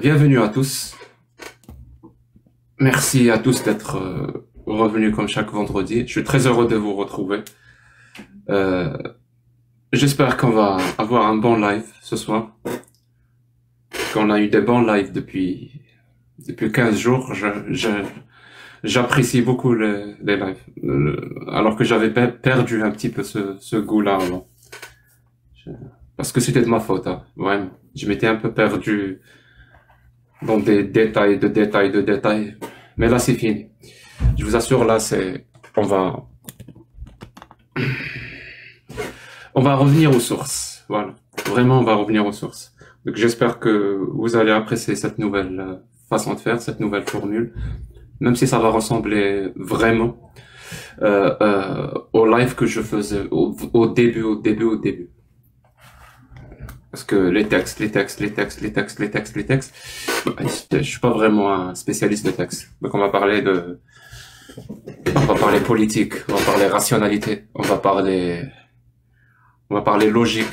Bienvenue à tous. Merci à tous d'être revenus comme chaque vendredi. Je suis très heureux de vous retrouver. Euh, J'espère qu'on va avoir un bon live ce soir. Qu'on a eu des bons lives depuis 15 jours. J'apprécie beaucoup les lives. Alors que j'avais perdu un petit peu ce goût-là avant. Parce que c'était de ma faute, hein. Vraiment. Je m'étais un peu perdu dans des détails de détails de détails. Mais là, c'est fini. Je vous assure, là, on va revenir aux sources. Voilà. Vraiment, on va revenir aux sources. Donc, j'espère que vous allez apprécier cette nouvelle façon de faire, cette nouvelle formule. Même si ça va ressembler vraiment au live que je faisais au début. Parce que les textes, je suis pas vraiment un spécialiste de texte. Donc on va parler politique, on va parler rationalité, on va parler logique.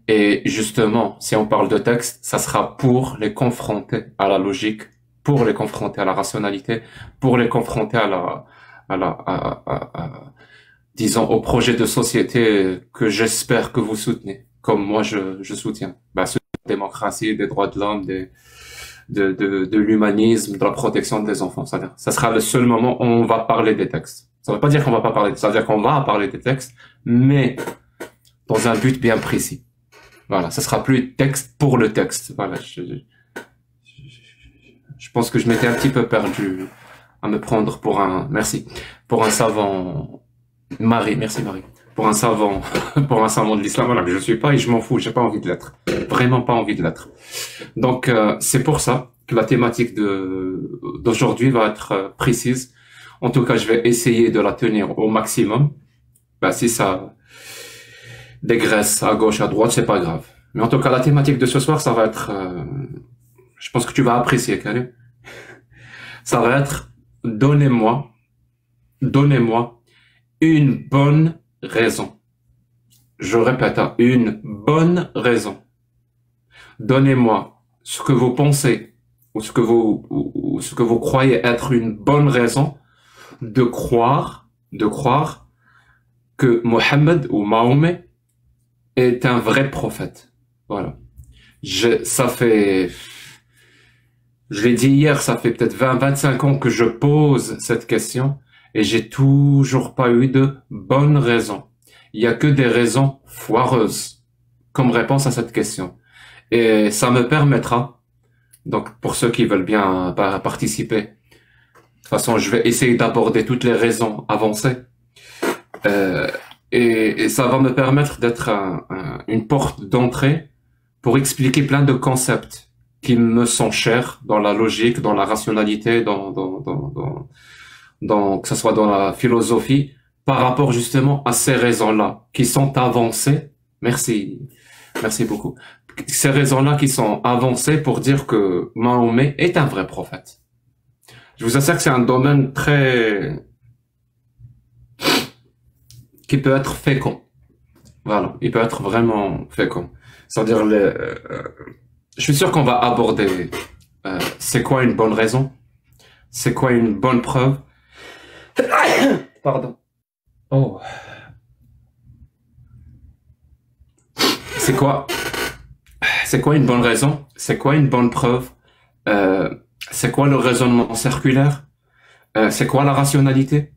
Et justement, si on parle de texte, ça sera pour les confronter à la logique, pour les confronter à la rationalité, pour les confronter disons, au projet de société que j'espère que vous soutenez, comme moi je soutiens. Celui de la démocratie, des droits de l'homme, de l'humanisme, de la protection des enfants. C'est-à-dire, ça sera le seul moment où on va parler des textes. Ça ne veut pas dire qu'on va pas parler, ça veut dire qu'on va parler des textes, mais dans un but bien précis. Voilà, ça sera plus texte pour le texte. Voilà, je pense que je m'étais un petit peu perdu à me prendre pour un savant. Merci Marie. Pour un savant de l'islam, voilà, que je suis pas et je m'en fous, j'ai pas envie de l'être. Vraiment pas envie de l'être. Donc, c'est pour ça que la thématique d'aujourd'hui va être précise. En tout cas, je vais essayer de la tenir au maximum. Si ça dégraisse à gauche, à droite, c'est pas grave. Mais en tout cas, la thématique de ce soir, ça va être, je pense que tu vas apprécier, Karim. Ça va être, donnez-moi une bonne raison. Je répète, une bonne raison. Donnez-moi ce que vous pensez ou ce que vous croyez être une bonne raison de croire que Mohammed ou Mahomet est un vrai prophète. Voilà. Je l'ai dit hier, ça fait peut-être 25 ans que je pose cette question et j'ai toujours pas eu de bonne raison. Il y a que des raisons foireuses comme réponse à cette question. Et ça me permettra, donc pour ceux qui veulent bien participer, de toute façon je vais essayer d'aborder toutes les raisons avancées, et ça va me permettre d'être une porte d'entrée pour expliquer plein de concepts qui me sont chers dans la logique, dans la rationalité, que ce soit dans la philosophie, par rapport justement à ces raisons-là qui sont avancées. Merci beaucoup. Ces raisons-là qui sont avancées pour dire que Mahomet est un vrai prophète. Je vous assure que c'est un domaine qui peut être fécond. Voilà, il peut être vraiment fécond. C'est-à-dire, je suis sûr qu'on va aborder c'est quoi une bonne raison, c'est quoi une bonne preuve. Pardon. Oh. C'est quoi une bonne raison? C'est quoi une bonne preuve? C'est quoi le raisonnement circulaire? C'est quoi la rationalité?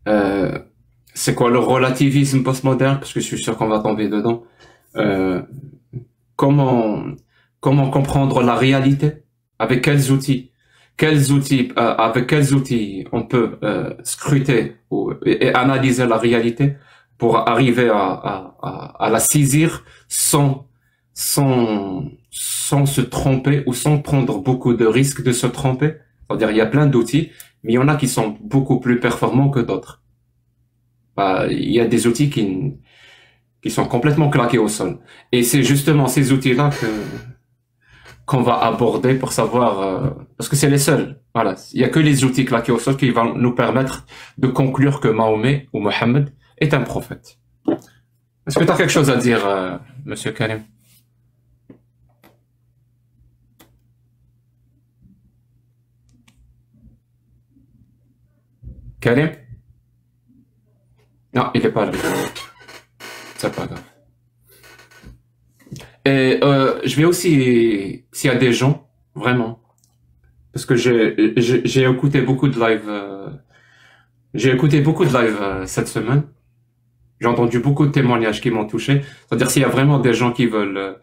C'est quoi le relativisme postmoderne? Parce que je suis sûr qu'on va tomber dedans. Comment comprendre la réalité? Avec quels outils? Avec quels outils on peut scruter et analyser la réalité pour arriver à la saisir sans se tromper ou sans prendre beaucoup de risques de se tromper. C'est-à-dire, il y a plein d'outils, mais il y en a qui sont beaucoup plus performants que d'autres. Il y a des outils qui sont complètement claqués au sol. Et c'est justement ces outils-là qu'on va aborder pour savoir, parce que c'est les seuls. Voilà. Il y a que les outils claqués au sol qui vont nous permettre de conclure que Mahomet ou Mohammed est un prophète. Est-ce que tu as quelque chose à dire, Monsieur Karim? Karim? Non, il est pas là. C'est pas grave. Et je vais aussi, s'il y a des gens, vraiment, parce que j'ai écouté beaucoup de live, cette semaine. J'ai entendu beaucoup de témoignages qui m'ont touché. C'est-à-dire s'il y a vraiment des gens qui veulent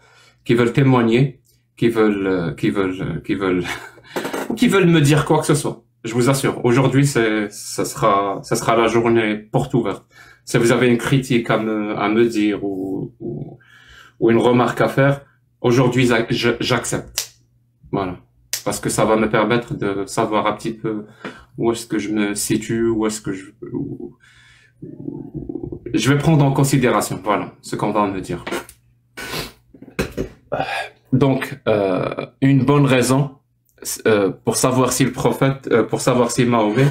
témoigner, qui veulent me dire quoi que ce soit. Je vous assure, aujourd'hui, ça sera la journée porte ouverte. Si vous avez une critique à me dire ou une remarque à faire, aujourd'hui, j'accepte. Voilà. Parce que ça va me permettre de savoir un petit peu où est-ce que je me situe, je vais prendre en considération, voilà, ce qu'on va me dire. Donc, une bonne raison pour savoir si Mahomet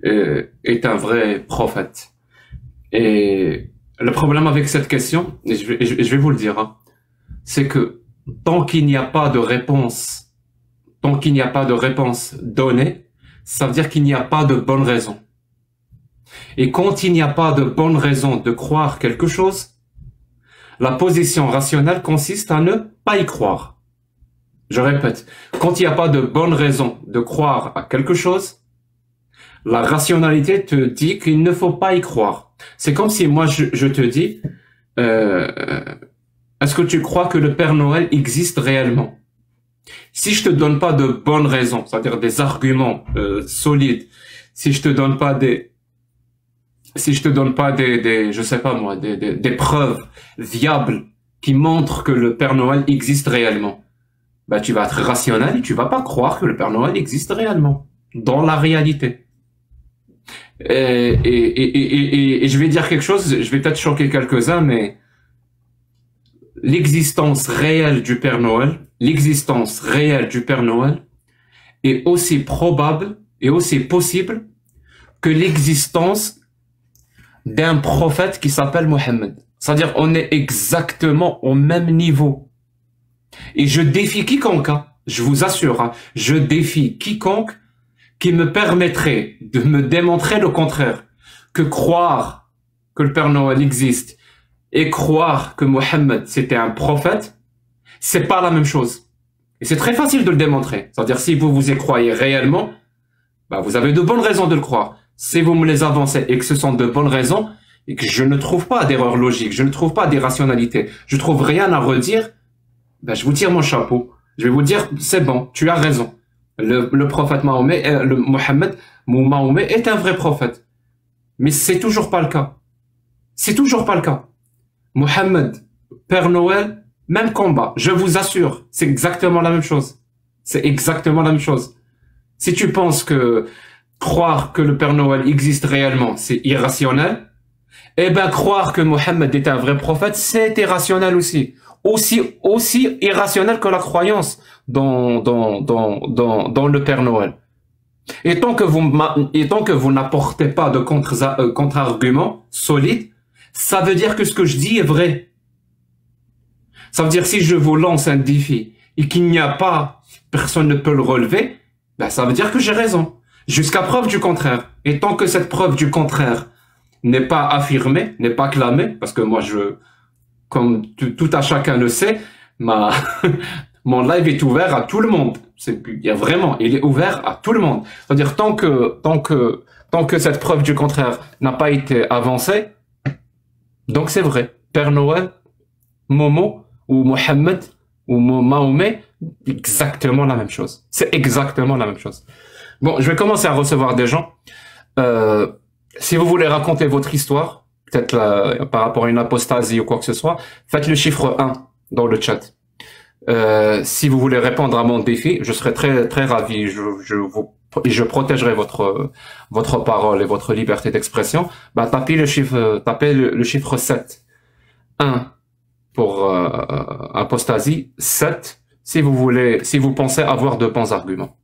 est un vrai prophète. Et le problème avec cette question, et je vais vous le dire, hein, c'est que tant qu'il n'y a pas de réponse donnée, ça veut dire qu'il n'y a pas de bonne raison. Et quand il n'y a pas de bonne raison de croire quelque chose, la position rationnelle consiste à ne pas y croire. Je répète, quand il n'y a pas de bonne raison de croire à quelque chose, la rationalité te dit qu'il ne faut pas y croire. C'est comme si moi je te dis, est-ce que tu crois que le Père Noël existe réellement? Si je te donne pas de bonnes raisons, c'est-à-dire des arguments solides, si je te donne pas des, je sais pas moi, des preuves viables qui montrent que le Père Noël existe réellement, bah tu vas être rationnel et tu vas pas croire que le Père Noël existe réellement dans la réalité. Et je vais dire quelque chose, je vais peut-être choquer quelques-uns, mais l'existence réelle du Père Noël est aussi probable et aussi possible que l'existence d'un prophète qui s'appelle Mohammed. C'est-à-dire, on est exactement au même niveau. Et je défie quiconque, hein, je vous assure, hein, je défie quiconque qui me permettrait de me démontrer le contraire, que croire que le Père Noël existe et croire que Mohammed c'était un prophète, c'est pas la même chose. Et c'est très facile de le démontrer. C'est-à-dire, si vous y croyez réellement, bah, vous avez de bonnes raisons de le croire. Si vous me les avancez et que ce sont de bonnes raisons, et que je ne trouve pas d'erreur logique, je ne trouve pas d'irrationalité, je trouve rien à redire, ben, je vous tire mon chapeau. Je vais vous dire, c'est bon, tu as raison. Le prophète Mahomet, le Mohammed, Mahomet est un vrai prophète. Mais c'est toujours pas le cas. C'est toujours pas le cas. Mohammed, Père Noël, même combat. Je vous assure, c'est exactement la même chose. C'est exactement la même chose. Si tu penses que croire que le Père Noël existe réellement, c'est irrationnel, eh ben, croire que Mohammed est un vrai prophète, c'est irrationnel aussi. Aussi irrationnel que la croyance dans le Père Noël. Et tant que vous n'apportez pas de contre-arguments solides, ça veut dire que ce que je dis est vrai. Ça veut dire si je vous lance un défi et qu'il n'y a pas, personne ne peut le relever, ben ça veut dire que j'ai raison. Jusqu'à preuve du contraire. Et tant que cette preuve du contraire n'est pas affirmée, n'est pas clamée, parce que moi comme tout à chacun le sait, mon live est ouvert à tout le monde. Il est ouvert à tout le monde. C'est-à-dire tant que cette preuve du contraire n'a pas été avancée, donc c'est vrai. Père Noël, Momo ou Mohammed ou Mahomet, exactement la même chose. C'est exactement la même chose. Bon, je vais commencer à recevoir des gens. Si vous voulez raconter votre histoire, peut-être par rapport à une apostasie ou quoi que ce soit, faites le chiffre 1 dans le chat. Si vous voulez répondre à mon défi, je serai très très ravi. Je protégerai votre parole et votre liberté d'expression. Bah, tapez le chiffre 7. 1 pour apostasie, 7 si vous pensez avoir de bons arguments.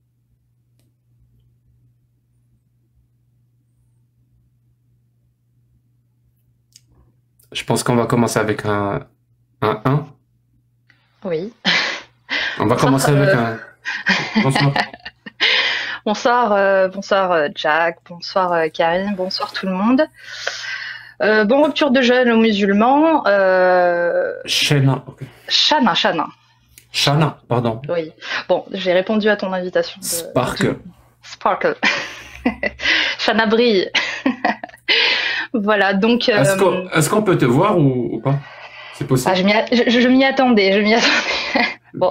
Je pense qu'on va commencer avec un 1. Oui. On va commencer avec un... Bonsoir. Bonsoir Jack, bonsoir Karine, bonsoir tout le monde. Bon, rupture de jeûne aux musulmans. Shana, ok. Shana. Shana, pardon. Oui. Bon, j'ai répondu à ton invitation. Sparkle. Sparkle. Shana brille. Voilà, donc. Est-ce qu'on peut te voir ou pas? C'est possible. Ah, je m'y attendais. Bon,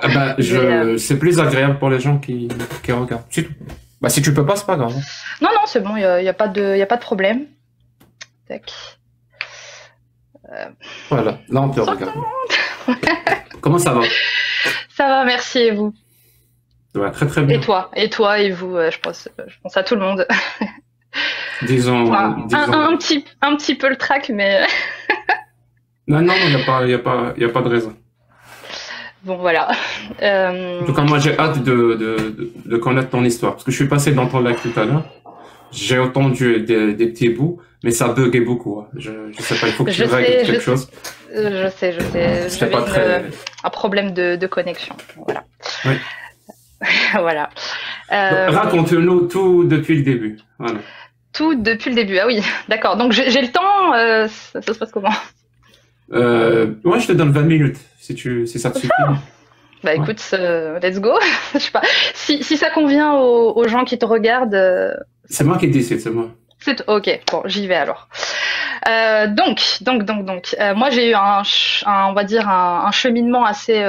c'est plus agréable pour les gens qui regardent. C'est tout. Bah, si tu peux pas, c'est pas grave. Non, c'est bon, il y a pas de problème. Tac. Voilà, là on peut regarder. Comment ça va? Ça va, merci, et vous? Ouais, très très bien. Et toi et vous, je pense à tout le monde. Disons. Un petit peu le trac, mais. Non, il n'y a pas de raison. Bon, voilà. En tout cas, moi j'ai hâte de connaître ton histoire, parce que je suis passé dans ton live tout à l'heure. J'ai entendu des petits bouts, mais ça buguait beaucoup. Hein. Je sais pas, il faut que tu règles quelque chose. Je sais. J'avais un problème de connexion. Voilà. Oui. Voilà. Raconte-nous tout depuis le début. Voilà. Tout depuis le début. Ah oui, d'accord. Donc j'ai le temps. Ça se passe comment? Moi, je te donne 20 minutes, si ça te suffit. Bah écoute, let's go. Je sais pas. Si ça convient aux gens qui te regardent. C'est moi qui décide, c'est moi. Ok, bon, j'y vais alors. Donc, moi j'ai eu on va dire un cheminement assez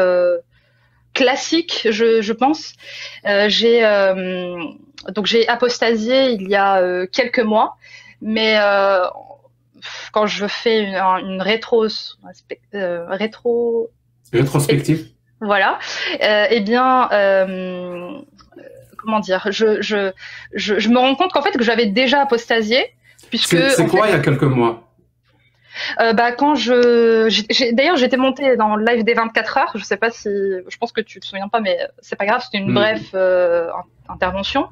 classique, je pense. J'ai apostasié il y a quelques mois, mais quand je fais une rétrospective. Voilà. Comment dire, je me rends compte qu'en fait que j'avais déjà apostasié, puisque. C'est quoi il y a quelques mois? Quand d'ailleurs j'étais montée dans le live des 24 heures. Je sais pas si, je pense que tu te souviens pas, mais c'est pas grave. C'était une brève intervention.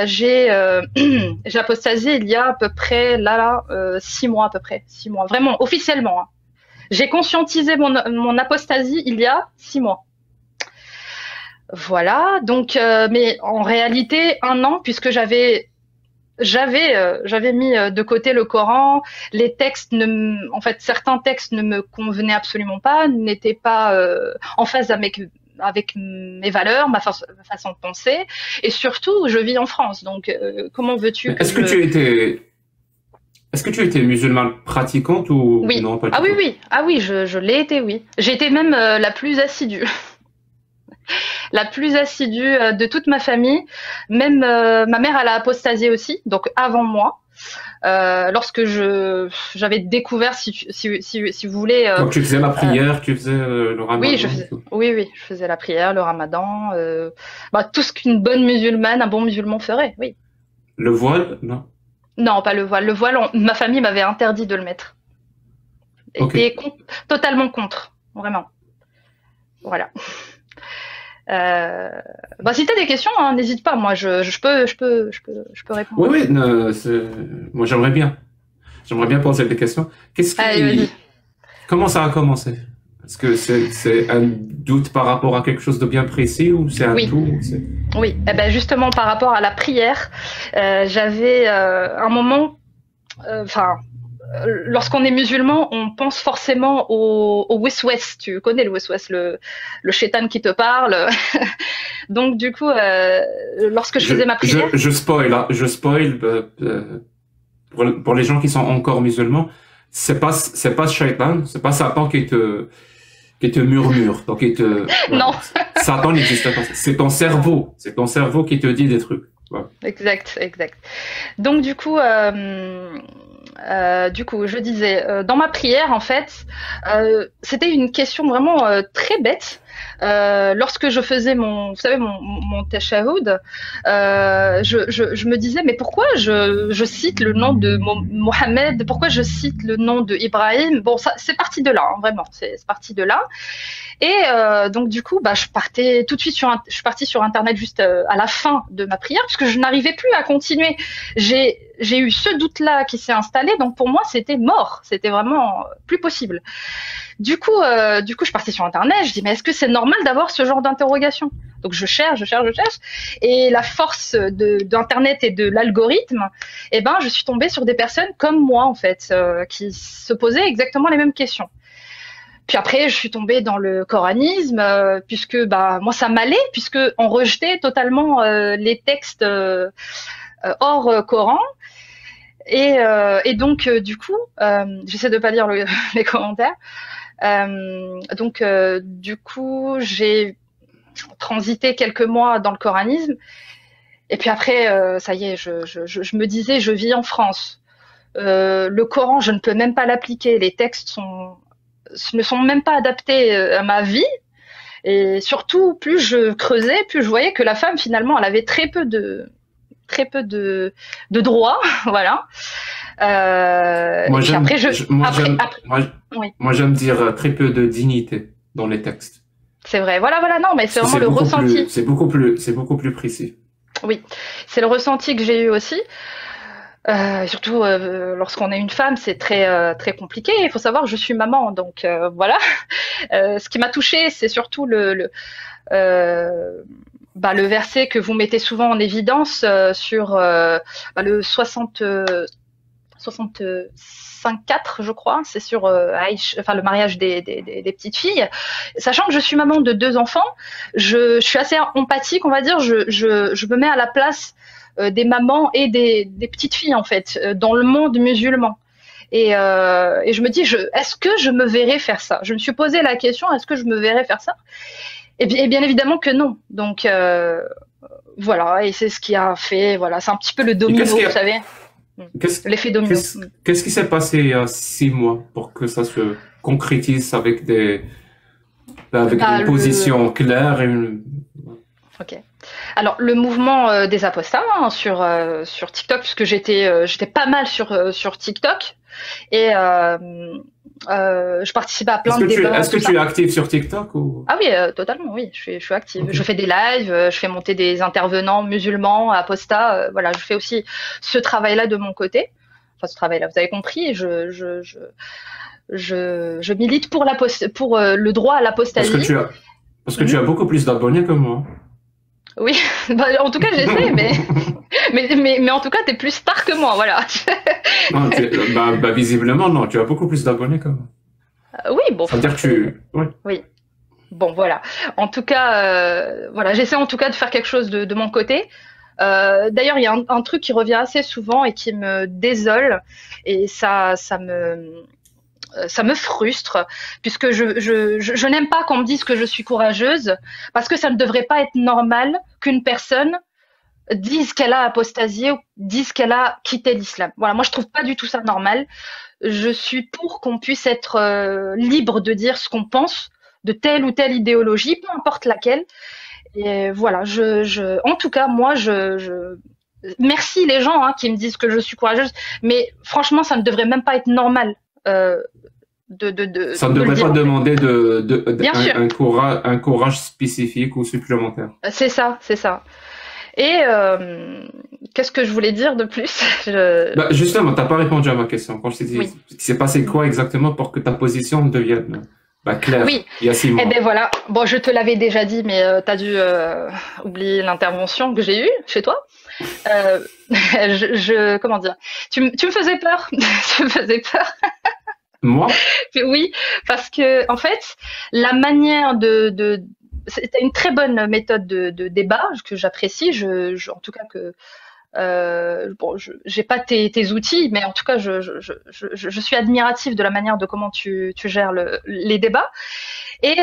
J'ai apostasié il y a à peu près 6 mois à peu près, 6 mois, vraiment officiellement. Hein. J'ai conscientisé mon apostasie il y a 6 mois. Voilà, donc, mais en réalité 1 an, puisque j'avais mis de côté le Coran. Les textes, certains textes ne me convenaient absolument pas, n'étaient pas en phase avec mes valeurs, ma façon de penser, et surtout, je vis en France, donc comment veux-tu que Est-ce que tu étais musulmane pratiquante ou oui. Non, pas du tout. Oui. Je l'ai été, oui. J'ai été même la plus assidue. La plus assidue de toute ma famille. Même ma mère, elle a apostasié aussi, donc avant moi. Lorsque j'avais découvert, si vous voulez. Donc tu faisais la prière, tu faisais le ramadan. Oui, je faisais la prière, le ramadan, tout ce qu'une bonne musulmane, un bon musulman ferait, oui. Le voile, non? Non, pas le voile. Le voile, ma famille m'avait interdit de le mettre. Okay. Et totalement contre, vraiment. Voilà. Si t'as des questions, hein, n'hésite pas. Moi, je peux répondre. Oui, moi j'aimerais bien poser des questions. Comment ça a commencé? Est-ce que c'est un doute par rapport à quelque chose de bien précis ou c'est un tout? Oui, justement par rapport à la prière, j'avais un moment, lorsqu'on est musulman, on pense forcément au wis-wes. Tu connais le wis-wes, le shaitan qui te parle. Donc du coup, lorsque je faisais ma prière, je spoil pour les gens qui sont encore musulmans, c'est pas shaitan, c'est pas Satan qui te murmure, donc non. Satan n'existe pas. C'est ton cerveau qui te dit des trucs. Voilà. Exact. Donc du coup, je disais, dans ma prière, en fait, c'était une question vraiment très bête. Lorsque je faisais mon tashahhud, je me disais, mais pourquoi je cite le nom de Mohamed, pourquoi je cite le nom de Ibrahim? Bon, ça, c'est parti de là, hein, vraiment, c'est parti de là. Et donc du coup, je partais tout de suite je suis partie sur Internet juste à la fin de ma prière, parce que je n'arrivais plus à continuer. J'ai eu ce doute-là qui s'est installé, donc pour moi, c'était mort, c'était vraiment plus possible. Du coup, je suis partie sur Internet, je dis, mais est-ce que c'est normal d'avoir ce genre d'interrogation. Donc je cherche, et la force d'Internet et de l'algorithme, eh ben, je suis tombée sur des personnes comme moi, en fait, qui se posaient exactement les mêmes questions. Puis après, je suis tombée dans le coranisme, puisque bah, moi, ça m'allait, puisque on rejetait totalement les textes hors Coran. Et donc, du coup, j'essaie de pas lire les commentaires. Du coup, j'ai transité quelques mois dans le coranisme. Et puis après, ça y est, je me disais, je vis en France. Le Coran, je ne peux même pas l'appliquer. Les textes ne sont même pas adaptés à ma vie. Et surtout, plus je creusais, plus je voyais que la femme, finalement, elle avait très peu de droits, voilà. Moi, j'aime oui. dire très peu de dignité dans les textes. C'est vrai, voilà, non, mais c'est vraiment le ressenti. C'est beaucoup plus précis. Oui, c'est le ressenti que j'ai eu aussi. Surtout lorsqu'on est une femme, c'est très compliqué. Il faut savoir que je suis maman, donc voilà. Ce qui m'a touchée, c'est surtout le verset que vous mettez souvent en évidence sur le 65-4, je crois, c'est sur le mariage des petites filles. Sachant que je suis maman de 2 enfants, je suis assez empathique, on va dire. Je me mets à la place des mamans et des petites filles, en fait, dans le monde musulman. Et je me dis, est-ce que je me verrais faire ça? Je me suis posé la question, est-ce que je me verrais faire ça? Et bien évidemment que non. Donc voilà, et c'est ce qui a fait, voilà, c'est un petit peu le domino, vous savez. L'effet domino. Qu'est-ce qui s'est passé il y a 6 mois pour que ça se concrétise avec une position claire et une... Ok. Alors le mouvement des apostats sur TikTok, puisque j'étais pas mal sur TikTok, et je participais à plein de débats. Est-ce que tu es active sur TikTok ou... Ah oui, totalement, oui, je suis active. Okay. Je fais des lives, je fais monter des intervenants musulmans, apostats. Voilà, je fais aussi ce travail-là de mon côté. Enfin, ce travail-là, vous avez compris. Je milite pour le droit à l'apostasie. Parce que tu as beaucoup plus d'abonnés que moi. Oui, en tout cas j'essaie, mais en tout cas t'es plus star que moi, voilà. Non, visiblement non, tu as beaucoup plus d'abonnés que moi. Oui, bon. Ça veut dire que tu... Oui. Bon, voilà. En tout cas, voilà, j'essaie en tout cas de faire quelque chose de mon côté. D'ailleurs, il y a un truc qui revient assez souvent et qui me désole, et ça me frustre, puisque je n'aime pas qu'on me dise que je suis courageuse, parce que ça ne devrait pas être normal qu'une personne dise qu'elle a apostasié ou dise qu'elle a quitté l'islam. Voilà, moi je trouve pas du tout ça normal. Je suis pour qu'on puisse être libre de dire ce qu'on pense de telle ou telle idéologie, peu importe laquelle. Et voilà, en tout cas, moi, merci les gens qui me disent que je suis courageuse, mais franchement, ça ne devrait même pas être normal. Ça ne devrait pas demander un courage spécifique ou supplémentaire. C'est ça. Et qu'est-ce que je voulais dire de plus? Justement, tu n'as pas répondu à ma question. Quand je t'ai dit, il s'est passé quoi exactement pour que ta position devienne claire, oui. Il y a 6 mois? Eh bien voilà, bon, je te l'avais déjà dit, mais tu as dû oublier l'intervention que j'ai eue chez toi. Comment dire? Tu me faisais peur. Tu me faisais peur. Moi? Oui, parce que en fait, la manière c'était une très bonne méthode de débat que j'apprécie. En tout cas que j'ai pas tes outils, mais en tout cas je suis admirative de la manière de comment tu gères les débats. Et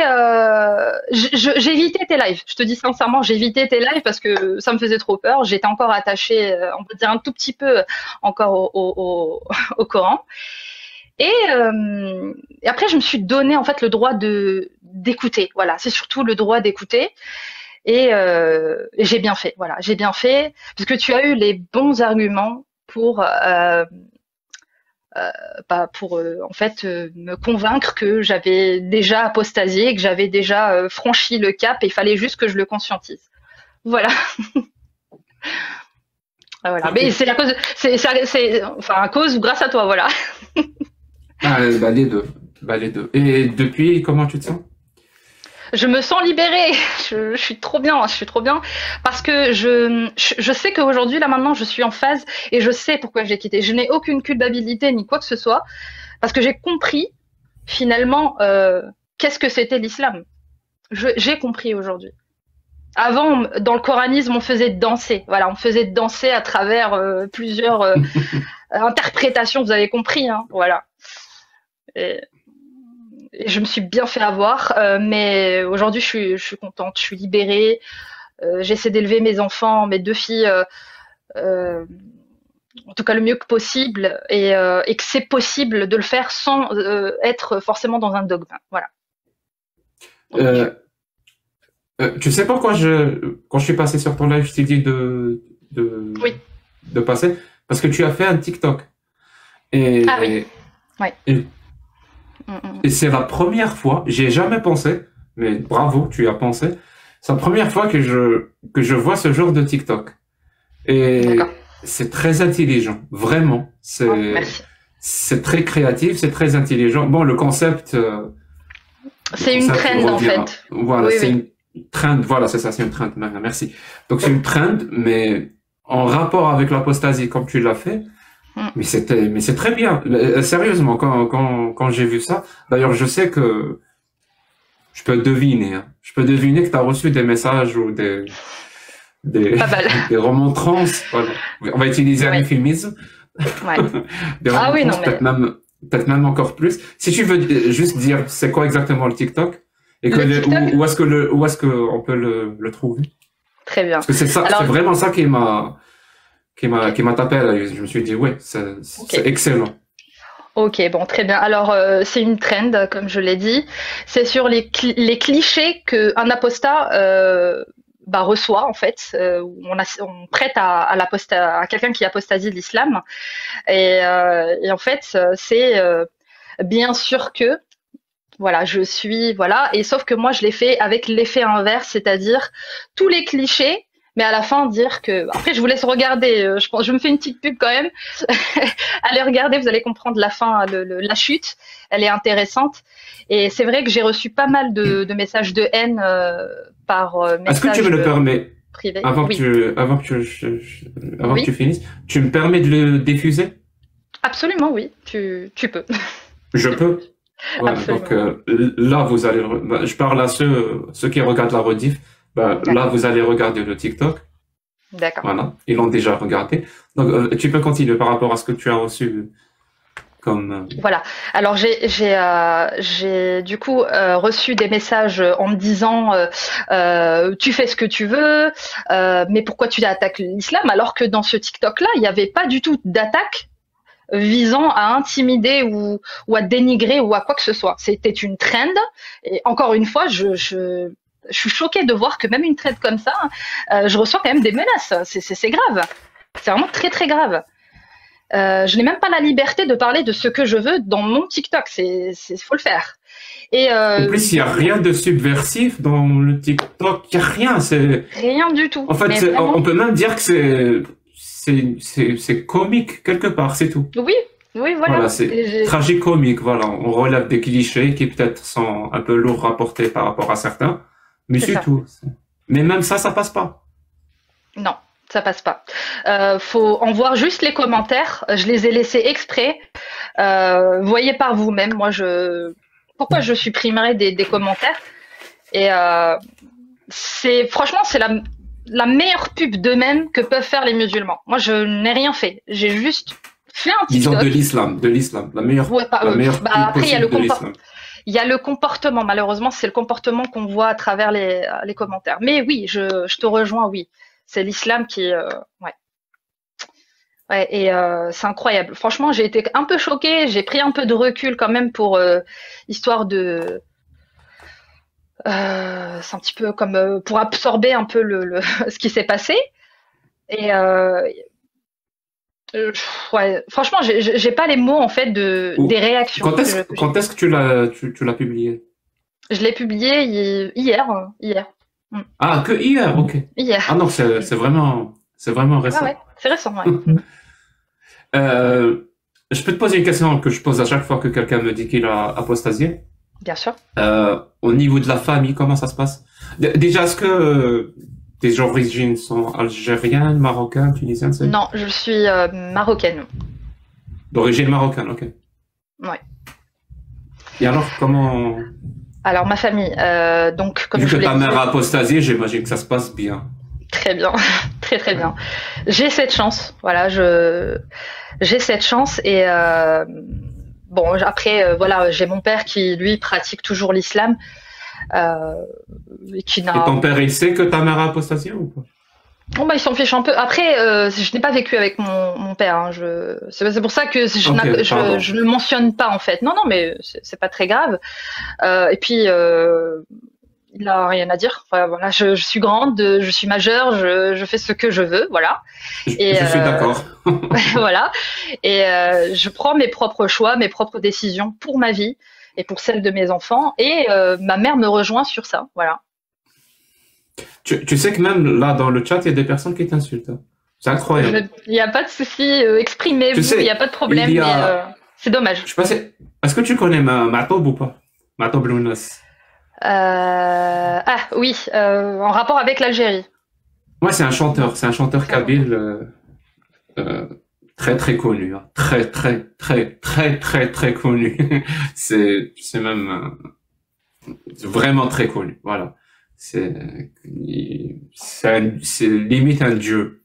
j'ai évité tes lives. Je te dis sincèrement, j'ai évité tes lives parce que ça me faisait trop peur. J'étais encore attachée, on peut dire un tout petit peu encore au Coran. Et après, je me suis donné en fait le droit d'écouter. Voilà, c'est surtout le droit d'écouter. Et j'ai bien fait. Voilà, j'ai bien fait parce que tu as eu les bons arguments pour en fait me convaincre que j'avais déjà apostasié, que j'avais déjà franchi le cap, et il fallait juste que je le conscientise. Voilà. Voilà. Okay. Mais c'est à cause ou grâce à toi, voilà. Les deux. Et depuis, comment tu te sens? je me sens libérée. Je suis trop bien, je suis trop bien parce que je sais qu'aujourd'hui, là maintenant, je suis en phase et je sais pourquoi j'ai quitté. Je n'ai aucune culpabilité ni quoi que ce soit parce que j'ai compris finalement qu'est-ce que c'était l'islam. J'ai compris aujourd'hui. Avant, dans le coranisme, on faisait danser. Voilà, on faisait danser à travers plusieurs interprétations. Vous avez compris, hein, voilà. Et, et je me suis bien fait avoir, mais aujourd'hui, je suis contente, je suis libérée. J'essaie d'élever mes enfants, mes deux filles, euh, en tout cas le mieux que possible, et que c'est possible de le faire sans être forcément dans un dogme. Voilà. Donc, Euh, tu sais pourquoi quand je suis passé sur ton live, je t'ai dit oui. de passer? Parce que tu as fait un TikTok. Ah oui. Et, Ouais. et, Mm, mm. et c'est la première fois, j'y ai jamais pensé, mais bravo, tu y as pensé. C'est la première fois que je vois ce genre de TikTok. Et D'accord. c'est très intelligent, vraiment. Oh, merci. C'est très créatif, c'est très intelligent. Bon, le C'est une concept trend en revient. fait. Voilà, Oui, c'est oui. une trend. Voilà, c'est ça, c'est une trend. Merci. Donc c'est une trend, mais en rapport avec l'apostasie, comme tu l'as fait. Mm. Mais c'est très bien. Sérieusement, quand j'ai vu ça, d'ailleurs, je sais que je peux deviner, hein. Je peux deviner que tu as reçu des messages ou des, Pas mal. des remontrances. Voilà. On va utiliser un Ouais. euphémisme. Ouais. Des Ah oui, non, remontrances, mais peut-être même encore plus. Si tu veux juste dire c'est quoi exactement le TikTok et le TikTok, où est-ce que on peut le trouver? très bien. Parce que c'est ça, Alors, c'est vraiment ça ok. qui m'a tapé à l'œil. Je me suis dit ouais, Ok. c'est excellent. Ok, bon, très bien. Alors, c'est une trend, comme je l'ai dit. C'est sur les clichés qu'un apostat reçoit, en fait. Où on prête à quelqu'un qui apostasie de l'islam. Et en fait, c'est bien sûr que, voilà, je suis, voilà. Et sauf que moi, je l'ai fait avec l'effet inverse, c'est-à-dire tous les clichés, mais à la fin dire que. Après, je vous laisse regarder. Je me fais une petite pub quand même. Allez regarder, vous allez comprendre la fin, la chute. Elle est intéressante. Et c'est vrai que j'ai reçu pas mal de messages de haine par Est-ce que tu me message le permets privé. Oui, avant que tu oui, finisses, tu me permets de le diffuser? absolument, oui. Tu peux. Je peux. Voilà, donc Absolument. là vous allez, je parle à ceux qui regardent la rediff. Là D'accord. vous allez regarder le TikTok. D'accord. Voilà, ils l'ont déjà regardé. Donc tu peux continuer par rapport à ce que tu as reçu comme. Voilà. Alors j'ai du coup reçu des messages en me disant tu fais ce que tu veux, mais pourquoi tu attaques l'islam alors que dans ce TikTok là il n'y avait pas du tout d'attaque visant à intimider ou à dénigrer ou à quoi que ce soit. C'était une trend et encore une fois je suis choquée de voir que même une trend comme ça, je reçois quand même des menaces. C'est grave. C'est vraiment très très grave. Je n'ai même pas la liberté de parler de ce que je veux dans mon TikTok. Faut le faire. Et En plus, il n'y a rien de subversif dans le TikTok. Il n'y a rien. rien du tout. En fait, Mais vraiment, on peut même dire que c'est comique quelque part, c'est tout. oui, oui, Voilà, voilà. c'est tragique-comique. Voilà, on relève des clichés qui peut-être sont un peu lourds à porter par rapport à certains, mais C'est c'est ça. tout. Mais même ça passe pas. Non, ça passe pas. Faut en voir juste les commentaires. Je les ai laissés exprès. Voyez par vous-même. Pourquoi je supprimerais des commentaires? Et franchement, c'est la meilleure pub d'eux-mêmes que peuvent faire les musulmans. Moi, je n'ai rien fait. J'ai juste fait un Disons TikTok. de l'islam, Ouais, la meilleure pub après, possible de l'islam. il y a le comportement. Malheureusement, c'est le comportement qu'on voit à travers les commentaires. Mais oui, je te rejoins, oui. C'est l'islam qui, ouais. Ouais, et c'est incroyable. Franchement, j'ai été un peu choquée. J'ai pris un peu de recul quand même pour histoire de. C'est un petit peu comme pour absorber un peu ce qui s'est passé. Et ouais, franchement, j'ai pas les mots en fait des réactions que j'ai. Quand est-ce que tu l'as publié? Je l'ai publié hier, hier. Mm. Ah, que hier, ok. Hier. Ah non, c'est vraiment Ouais, récent. ouais, c'est récent, ouais. Mm. Euh, je peux te poser une question que je pose à chaque fois que quelqu'un me dit qu'il a apostasié. Bien sûr. Au niveau de la famille, comment ça se passe? Déjà, est-ce que tes origines sont algériennes, marocaines, tunisiennes, c'est? Non, je suis marocaine. D'origine marocaine, ok. Ouais. Et alors, comment... Alors ma famille, donc comme Vu je que l'ai ta dit, mère a apostasié, j'imagine que ça se passe bien. très bien, très très bien. J'ai cette chance, voilà, j'ai cette chance et bon après voilà, j'ai mon père qui lui pratique toujours l'islam euh, et qui Et n'a ton père, il sait que ta mère a apostasié ou pas? bon bah il s'en fiche un peu. Après je n'ai pas vécu avec mon père, hein. C'est pour ça que Ok, pardon. je ne le mentionne pas en fait. Non non mais c'est pas très grave. Et puis il a rien à dire. Enfin, voilà, je suis grande, je suis majeure, je fais ce que je veux, voilà. Et Je suis d'accord. voilà. Et je prends mes propres choix, mes propres décisions pour ma vie et pour celle de mes enfants. Et ma mère me rejoint sur ça, voilà. Tu sais que même là, dans le chat, il y a des personnes qui t'insultent, hein. C'est incroyable. Il n'y a pas de souci, Tu exprimez-vous, il n'y sais, a pas de il problème, y mais a... c'est dommage. Je sais pas si... Est-ce que tu connais Matob ou pas? Matob Lounas. Ah oui, en rapport avec l'Algérie. Ouais, c'est un chanteur Très bon. kabyle euh, très très connu, hein. Très très très très très très connu. C'est même vraiment très connu. Voilà. C'est c'est limite un dieu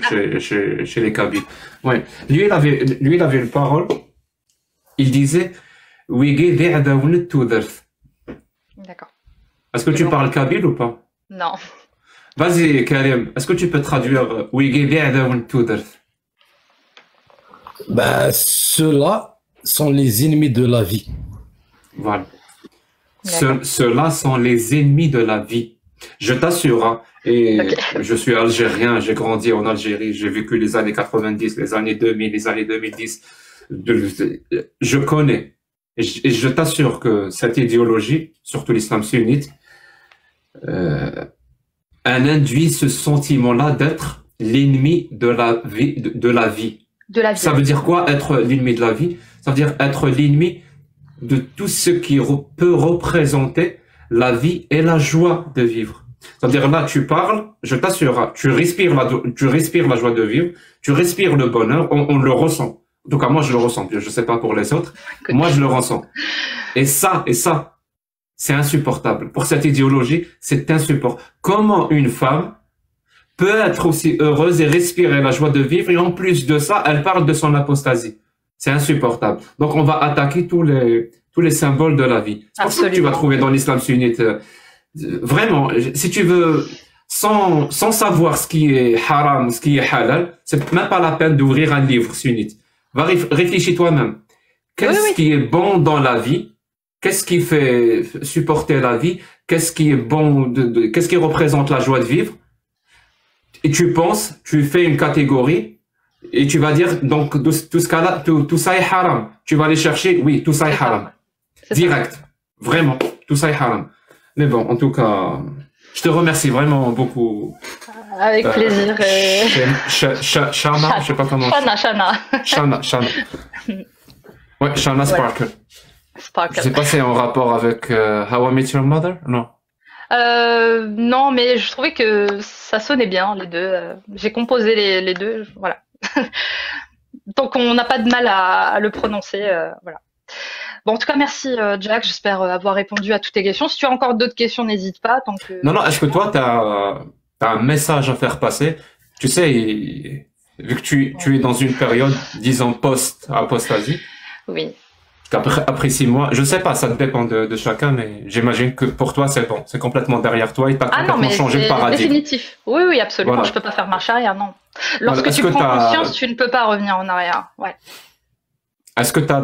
chez les Kabyles. Ouais. Lui il avait une parole. Il disait Wigi bi'adawnet tudert. D'accord. Est-ce que C'est tu bon. parles kabyle ou pas? Non. Vas-y, Karim, est-ce que tu peux traduire Wigi bi'adawnet tudert? Ben, ceux-là sont les ennemis de la vie. Voilà. D'accord. Ceux-là sont les ennemis de la vie. Je t'assure, hein, et Ok. je suis algérien, j'ai grandi en Algérie, j'ai vécu les années 90, les années 2000, les années 2010. Je connais. Et je t'assure que cette idéologie, surtout l'islam sunnite, elle induit ce sentiment-là d'être l'ennemi de la vie, de la vie. De la Ça vie. veut dire quoi, être l'ennemi de la vie? Ça veut dire être l'ennemi de tout ce qui peut représenter la vie et la joie de vivre. C'est-à-dire là, tu parles, je t'assure, hein, tu respires la joie de vivre, tu respires le bonheur, on le ressent. En tout cas, moi, je le ressens. Je sais pas pour les autres. Moi, je le ressens. Et ça, c'est insupportable. Pour cette idéologie, c'est insupportable. Comment une femme peut être aussi heureuse et respirer la joie de vivre et en plus de ça, elle parle de son apostasie. C'est insupportable. Donc, on va attaquer tous les symboles de la vie. C'est pour ça que tu vas trouver dans l'islam sunnite, vraiment, si tu veux, sans savoir ce qui est haram, ce qui est halal, c'est même pas la peine d'ouvrir un livre sunnite. Va réfléchis toi-même. Qu'est-ce Oui, qui est bon dans la vie? Qu'est-ce qui fait supporter la vie? Qu'est-ce qui est bon qu'est-ce qui représente la joie de vivre? Et tu penses, tu fais une catégorie, et tu vas dire, donc, tout ce cas-là, tout ça est haram. Tu vas aller chercher, oui, tout ça est haram. Direct. Vraiment. Tout ça est haram. Mais bon, en tout cas, je te remercie vraiment beaucoup. Avec plaisir. Shana, je sais pas comment. Shana. Ouais, Shana Sparkle. Sparkle. Je sais pas si c'est en rapport avec How I Met Your Mother? Non. Non, mais je trouvais que ça sonnait bien, les deux. J'ai composé les deux, voilà. Donc on n'a pas de mal à le prononcer, voilà. Bon, en tout cas, merci Jack. J'espère avoir répondu à toutes tes questions. Si tu as encore d'autres questions, n'hésite pas. Tant que... Non, est-ce que toi, t'as un message à faire passer? Tu sais, vu que tu es dans une période, disons, post-apostasie. Oui. Après 6 mois, je sais pas, ça dépend de chacun, mais j'imagine que pour toi, c'est bon. C'est complètement derrière toi et t'as complètement changé de paradigme. Définitif. Oui, absolument. Voilà. Je peux pas faire marche arrière, non. Lorsque Voilà. tu prends conscience, tu ne peux pas revenir en arrière. Ouais. Est-ce que tu as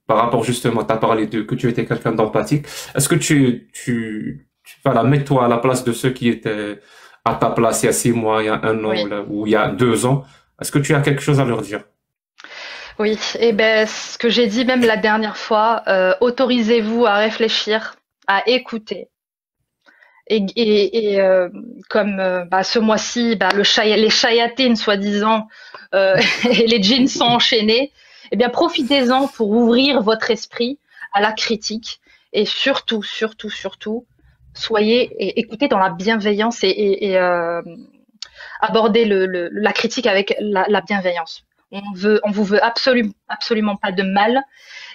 par rapport justement, tu as parlé que tu étais quelqu'un d'empathique, est-ce que voilà, mets-toi à la place de ceux qui étaient à ta place il y a 6 mois, il y a 1 an, là, ou il y a 2 ans, est-ce que tu as quelque chose à leur dire? Oui, et ben ce que j'ai dit même la dernière fois, autorisez-vous à réfléchir, à écouter. Et comme ce mois-ci, les shayatines soi-disant et les djinns sont enchaînés, eh bien profitez-en pour ouvrir votre esprit à la critique et surtout, surtout, surtout, soyez et écoutez dans la bienveillance et abordez la critique avec la bienveillance. On vous veut absolument pas de mal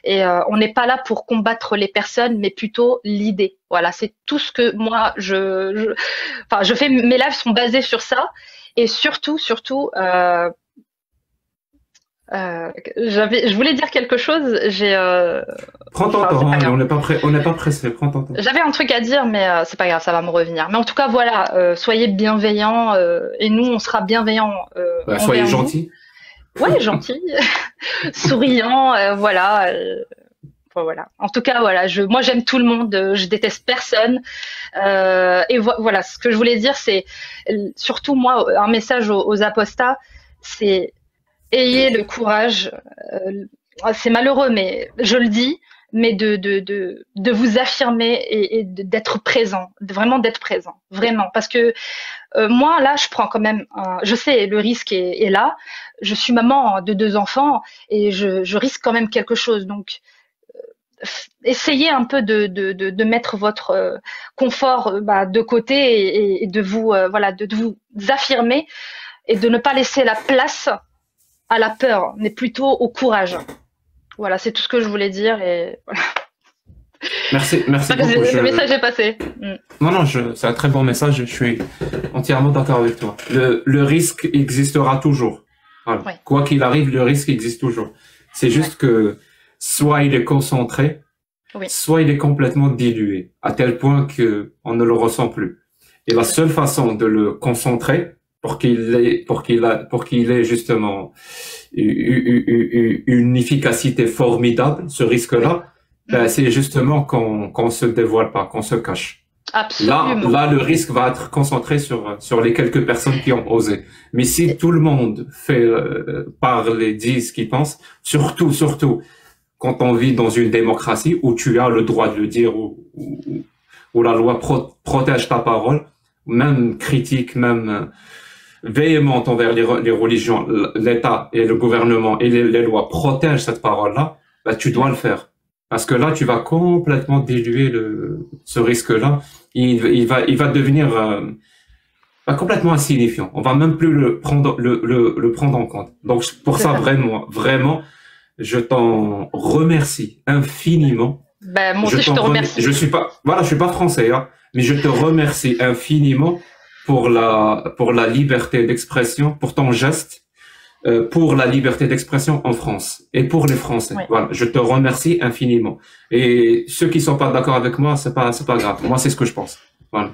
et on n'est pas là pour combattre les personnes, mais plutôt l'idée. Voilà, c'est tout ce que moi enfin, je fais. Mes lives sont basés sur ça et surtout, je voulais dire quelque chose. Prends ton temps, hein, on n'est pas pressé. Prends ton temps. J'avais un truc à dire, mais c'est pas grave, ça va me revenir. Mais en tout cas, voilà, soyez bienveillants et nous, on sera bienveillants. Soyez gentils. Ouais, gentil, souriant, voilà. Voilà. En tout cas, voilà, moi j'aime tout le monde, je déteste personne. Et voilà, ce que je voulais dire, c'est surtout moi un message aux apostats, c'est ayez le courage. C'est malheureux, mais je le dis, mais de vous affirmer et d'être présent, vraiment d'être présent, vraiment, parce que moi là, je prends quand même, je sais le risque est là. Je suis maman de 2 enfants et je risque quand même quelque chose, donc essayez un peu de mettre votre confort de côté et de vous voilà de vous affirmer et de ne pas laisser la place à la peur, mais plutôt au courage. Voilà, c'est tout ce que je voulais dire et voilà. Merci beaucoup. Le message est passé. Non, c'est un très bon message. Je suis entièrement d'accord avec toi. Le risque existera toujours. Voilà. Ouais. Quoi qu'il arrive, le risque existe toujours. C'est juste que soit il est concentré, soit il est complètement dilué, à tel point que on ne le ressent plus. Et la seule façon de le concentrer pour qu'il ait justement une efficacité formidable, ce risque-là, c'est justement qu'on se dévoile pas, qu'on se cache. Absolument. Là, le risque va être concentré sur les quelques personnes qui ont osé. Mais si tout le monde dit ce qu'il pense, surtout, quand on vit dans une démocratie où tu as le droit de le dire, où la loi protège ta parole, même critique, même véhémente envers les religions, l'État et le gouvernement et les lois protègent cette parole-là, bah, tu dois le faire. Parce que là, tu vas complètement diluer ce risque-là. Il va devenir complètement insignifiant. On va même plus le prendre en compte. Donc, pour ça, vraiment, je t'en remercie infiniment. Ben, moi aussi, je te remercie. Je suis pas français, hein, mais je te remercie infiniment pour la liberté d'expression, pour ton geste, pour la liberté d'expression en France et pour les Français. Ouais. Voilà, je te remercie infiniment. Et ceux qui sont pas d'accord avec moi, c'est pas grave. Moi, c'est ce que je pense. Voilà.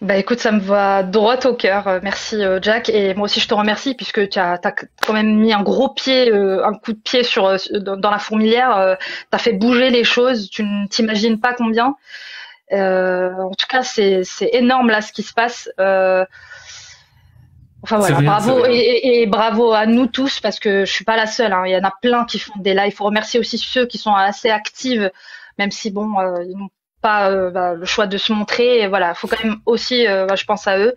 Bah écoute, ça me va droit au cœur. Merci Jack. Et moi aussi je te remercie puisque tu as quand même mis un gros pied, un coup de pied dans la fourmilière. Tu as fait bouger les choses. Tu ne t'imagines pas combien. En tout cas, c'est énorme là ce qui se passe. Enfin voilà, bravo et bravo à nous tous parce que je suis pas la seule. Hein. Il y en a plein qui font des lives. Il faut remercier aussi ceux qui sont assez actifs, même si bon, ils n'ont pas le choix de se montrer. Et voilà, faut quand même aussi, je pense à eux.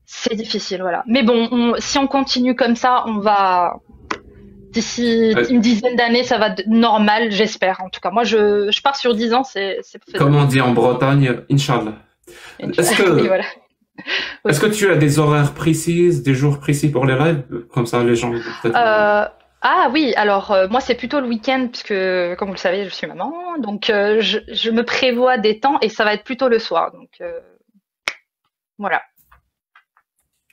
C'est difficile, voilà. Mais bon, si on continue comme ça, on va d'ici une dizaine d'années, ça va être normal, j'espère. En tout cas, moi, je pars sur 10 ans, c'est comme on dit en Bretagne, Inch'Allah. Est-ce que voilà. Est-ce que tu as des horaires précis, des jours précis pour les lives? Comme ça, les gens peut-être... Ah oui, alors moi c'est plutôt le week-end puisque comme vous le savez je suis maman, donc je me prévois des temps et ça va être plutôt le soir, donc voilà.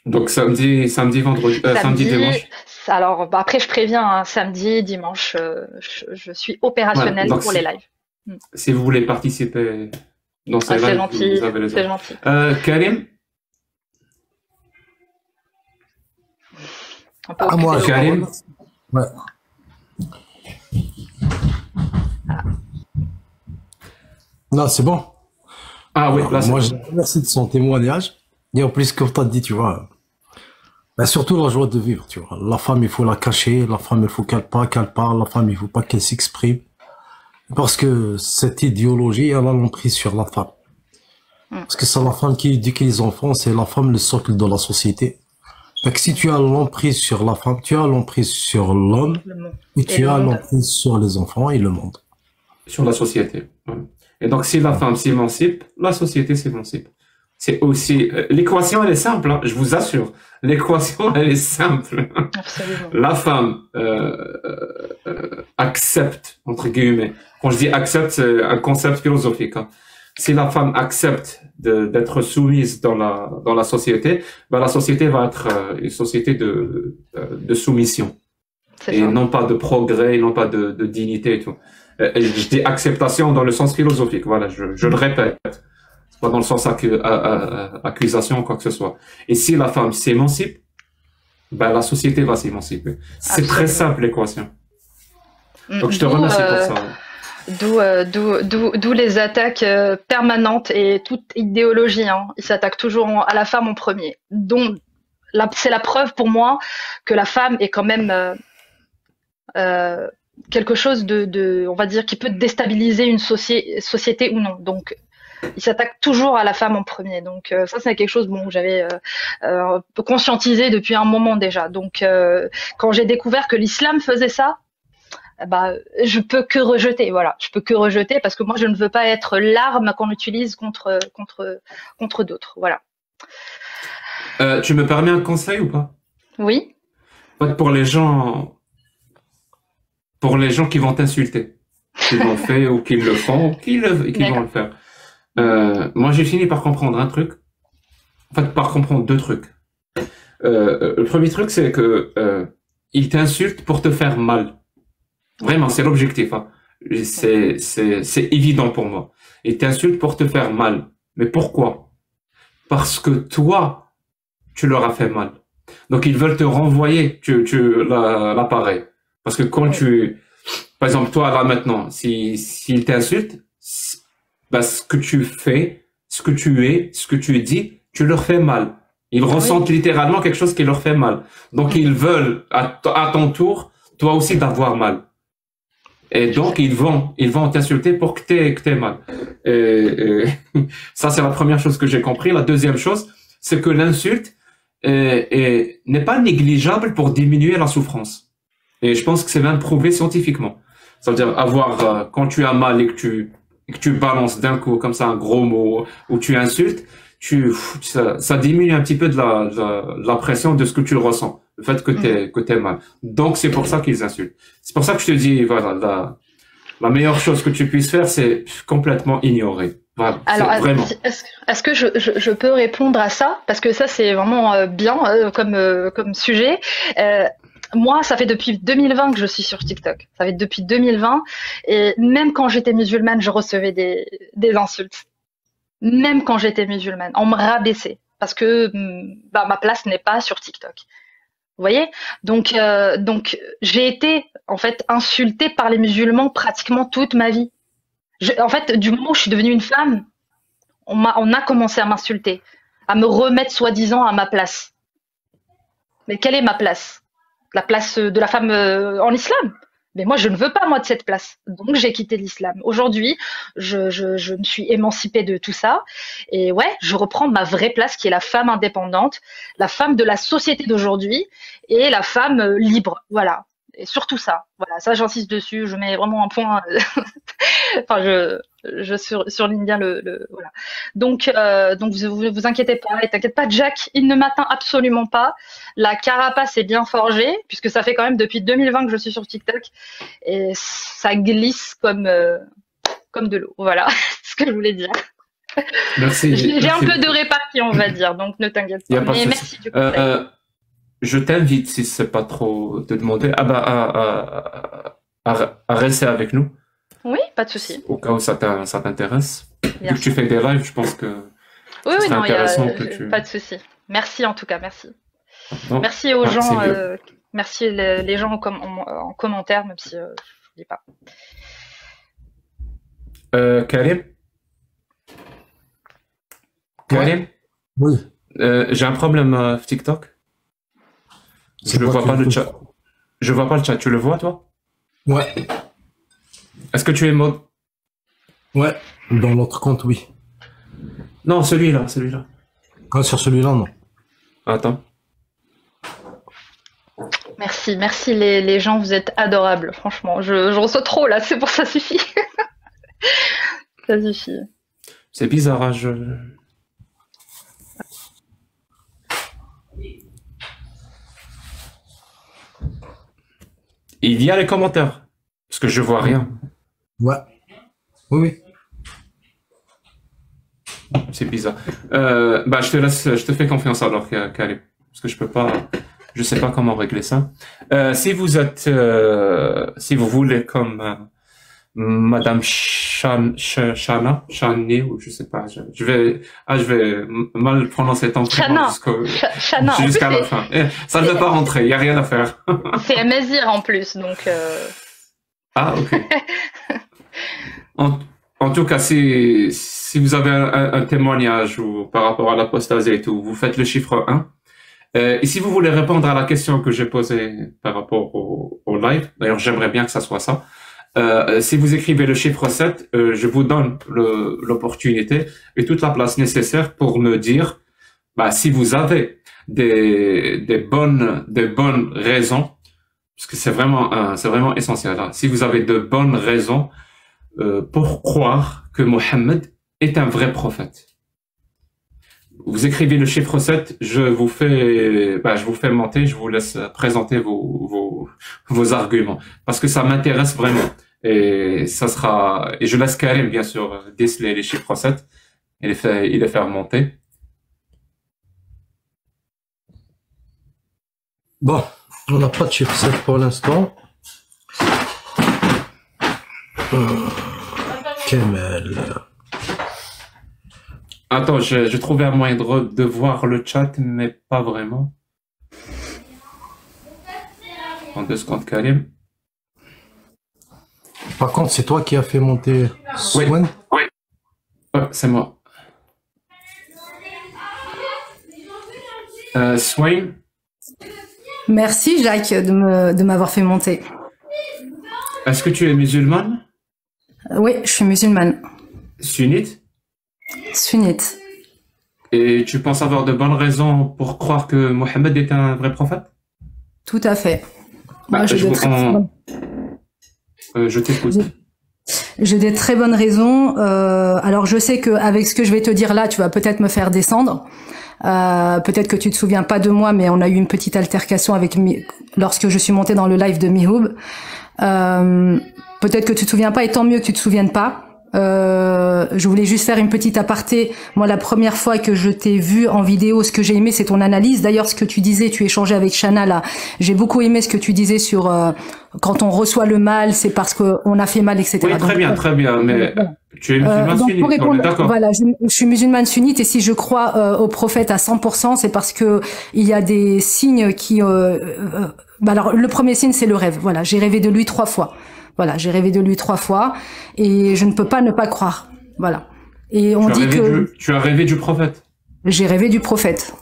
Donc samedi, vendredi, samedi, dimanche. Alors après je préviens, hein, samedi, dimanche, je suis opérationnelle pour les lives. Si vous voulez participer dans ces lives, vous avez les heures. C'est gentil. Karim. Moi, Karim. Ouais. Non, c'est bon. Ah oui, là, moi, je remercie de son témoignage. Et en plus, comme tu as dit, tu vois, surtout la joie de vivre, tu vois. La femme, il faut la cacher. La femme, il faut qu'elle parle. La femme, il faut pas qu'elle s'exprime. Parce que cette idéologie, elle a l'emprise sur la femme. Parce que c'est la femme qui éduque les enfants, c'est la femme le socle de la société. Donc, si tu as l'emprise sur la femme, tu as l'emprise sur l'homme, et tu as l'emprise sur les enfants et le monde. sur la société. Voilà. Et donc, si la femme s'émancipe, la société s'émancipe. C'est aussi, l'équation, elle est simple, hein, je vous assure. L'équation, elle est simple. Absolument. La femme accepte, entre guillemets. Quand je dis accepte, c'est un concept philosophique. Hein. Si la femme accepte d'être soumise dans la société, ben la société va être une société de soumission. Et non pas de progrès, non pas de dignité et tout. Et je dis acceptation dans le sens philosophique, voilà, je le répète. C'est pas dans le sens accusation ou quoi que ce soit. Et si la femme s'émancipe, ben la société va s'émanciper. C'est très simple l'équation. Donc je te remercie pour ça. D'où les attaques permanentes et toute idéologie. Hein. Ils s'attaquent toujours à la femme en premier. Donc c'est la preuve pour moi que la femme est quand même quelque chose on va dire, qui peut déstabiliser une société ou non. Donc ils s'attaquent toujours à la femme en premier. Donc ça, c'est quelque chose que j'avais conscientisé depuis un moment déjà. Donc quand j'ai découvert que l'islam faisait ça, bah, je peux que rejeter. Voilà, je peux que rejeter parce que moi, je ne veux pas être l'arme qu'on utilise contre d'autres. Voilà. Tu me permets un conseil ou pas? Oui. Pour les gens qui vont t'insulter, qui l'ont fait ou qui le font ou qui vont le faire. Moi, j'ai fini par comprendre un truc. En fait, par comprendre deux trucs. Le premier truc, c'est que ils t'insultent pour te faire mal. Vraiment, c'est l'objectif. Hein. C'est évident pour moi. Ils t'insultent pour te faire mal. Mais pourquoi? Parce que toi, tu leur as fait mal. Donc, ils veulent te renvoyer l'appareil. Parce que quand par exemple, toi, là, maintenant, s'ils t'insultent, bah, ce que tu fais, ce que tu es, ce que tu dis, tu leur fais mal. Ils ressentent littéralement quelque chose qui leur fait mal. Donc, ils veulent, à ton tour, toi aussi, d'avoir mal. Et donc, ils vont t'insulter pour que t'aies mal. Et ça, c'est la première chose que j'ai compris. La deuxième chose, c'est que l'insulte n'est pas négligeable pour diminuer la souffrance. Et je pense que c'est même prouvé scientifiquement. C'est-à-dire quand tu as mal et que tu balances d'un coup comme ça un gros mot ou tu insultes, ça diminue un petit peu de la pression de ce que tu ressens, le fait que t'es mal. Donc c'est pour ça qu'ils insultent. C'est pour ça que je te dis, voilà, la meilleure chose que tu puisses faire, c'est complètement ignorer. Voilà, alors, vraiment. Est-ce que je peux répondre à ça? Parce que ça, c'est vraiment bien comme sujet. Moi, ça fait depuis 2020 que je suis sur TikTok. Ça fait depuis 2020. Et même quand j'étais musulmane, je recevais des insultes. Même quand j'étais musulmane, on me rabaissait. Parce que ma place n'est pas sur TikTok. Vous voyez? Donc j'ai été, en fait, insultée par les musulmans pratiquement toute ma vie. En fait, du moment où je suis devenue une femme, on a commencé à m'insulter, à me remettre soi-disant à ma place. Mais quelle est ma place? La place de la femme en islam? Mais moi, je ne veux pas, moi, de cette place. Donc, j'ai quitté l'islam. Aujourd'hui, je me suis émancipée de tout ça. Et ouais, je reprends ma vraie place qui est la femme indépendante, la femme de la société d'aujourd'hui et la femme libre. Voilà. Et surtout ça. Voilà, ça, j'insiste dessus. Je mets vraiment un point. Enfin, je surligne bien voilà. Donc vous inquiétez pas, et t'inquiète pas, Jack, il ne m'atteint absolument pas. La carapace est bien forgée, puisque ça fait quand même depuis 2020 que je suis sur TikTok, et ça glisse comme de l'eau. Voilà, c'est ce que je voulais dire. Merci. J'ai un peu de répartie, on va dire, donc ne t'inquiète pas. Mais merci du conseil. Je t'invite, si c'est pas trop te demander, à rester avec nous. Oui, pas de souci. Au cas où ça t'intéresse. Vu que tu fais des lives, je pense que oui, non, intéressant pas de souci. Merci en tout cas, merci. Non. Merci aux gens, merci les gens en commentaire, même si je ne dis pas. Karim? Karim? Oui. J'ai un problème avec TikTok. Je ne vois pas le chat. Je vois pas le chat. Tu le vois, toi? Ouais. Est-ce que tu es mode? Ouais. Dans l'autre compte, oui. Non, celui-là. Ah, sur celui-là, non. Attends. Merci les gens, vous êtes adorables, franchement. Je reçois trop là, c'est pour ça suffit. Vas-y, fille. C'est bizarre, hein, Il y a les commentaires, parce que je vois rien. Ouais. Oui, oui. C'est bizarre. Bah, je te fais confiance alors, Karim, parce que je sais pas comment régler ça. Si vous voulez comme Madame Chani, ou je sais pas, je vais mal prononcer ton prénom jusqu'à la fin. Ça ne va pas rentrer, il y a rien à faire. C'est Amazir en plus, donc. Ah, ok. En tout cas, si vous avez un témoignage ou par rapport à l'apostasie et tout, vous faites le chiffre 1. Et si vous voulez répondre à la question que j'ai posée par rapport au live, d'ailleurs j'aimerais bien que ça soit ça, si vous écrivez le chiffre 7, je vous donne l'opportunité et toute la place nécessaire pour me dire bah, si vous avez des bonnes raisons, parce que c'est vraiment essentiel là, si vous avez de bonnes raisons pour croire que Mohammed est un vrai prophète. Vous écrivez le chiffre 7, je vous fais monter, je vous laisse présenter vos arguments. Parce que ça m'intéresse vraiment. Et je laisse Karim, bien sûr, déceler les chiffres 7 et les faire monter. Bon, on n'a pas de chiffre 7 pour l'instant. Kamel. Attends, je trouvais un moyen de voir le chat, mais pas vraiment. En 2 secondes, Karim. Par contre, c'est toi qui as fait monter Swan? Oui. C'est moi. Swain. Merci Jacques de m'avoir fait monter. Est-ce que tu es musulmane? Oui, je suis musulmane. Sunnite? Sunnite. Et tu penses avoir de bonnes raisons pour croire que Mohammed est un vrai prophète? Tout à fait. Moi, je t'écoute. J'ai des très bonnes raisons. Alors je sais qu'avec ce que je vais te dire là, tu vas peut-être me faire descendre. Peut-être que tu te souviens pas de moi, mais on a eu une petite altercation lorsque je suis montée dans le live de Mihoub. Peut-être que tu te souviens pas, et tant mieux que tu te souviennes pas. Je voulais juste faire une petite aparté. Moi, la première fois que je t'ai vu en vidéo, ce que j'ai aimé, c'est ton analyse. D'ailleurs, ce que tu disais, tu échangeais avec Shana là. J'ai beaucoup aimé ce que tu disais sur quand on reçoit le mal, c'est parce qu'on a fait mal, etc. Oui, très bien. Mais voilà. Tu es musulmane sunnite, on est d'accord. Voilà, je suis musulmane sunnite et si je crois au prophète à 100%, c'est parce que il y a des signes qui. Alors, le premier signe, c'est le rêve. Voilà, j'ai rêvé de lui 3 fois. Voilà, j'ai rêvé de lui 3 fois et je ne peux pas ne pas croire. Voilà. Et on dit que tu as rêvé du prophète. J'ai rêvé du prophète.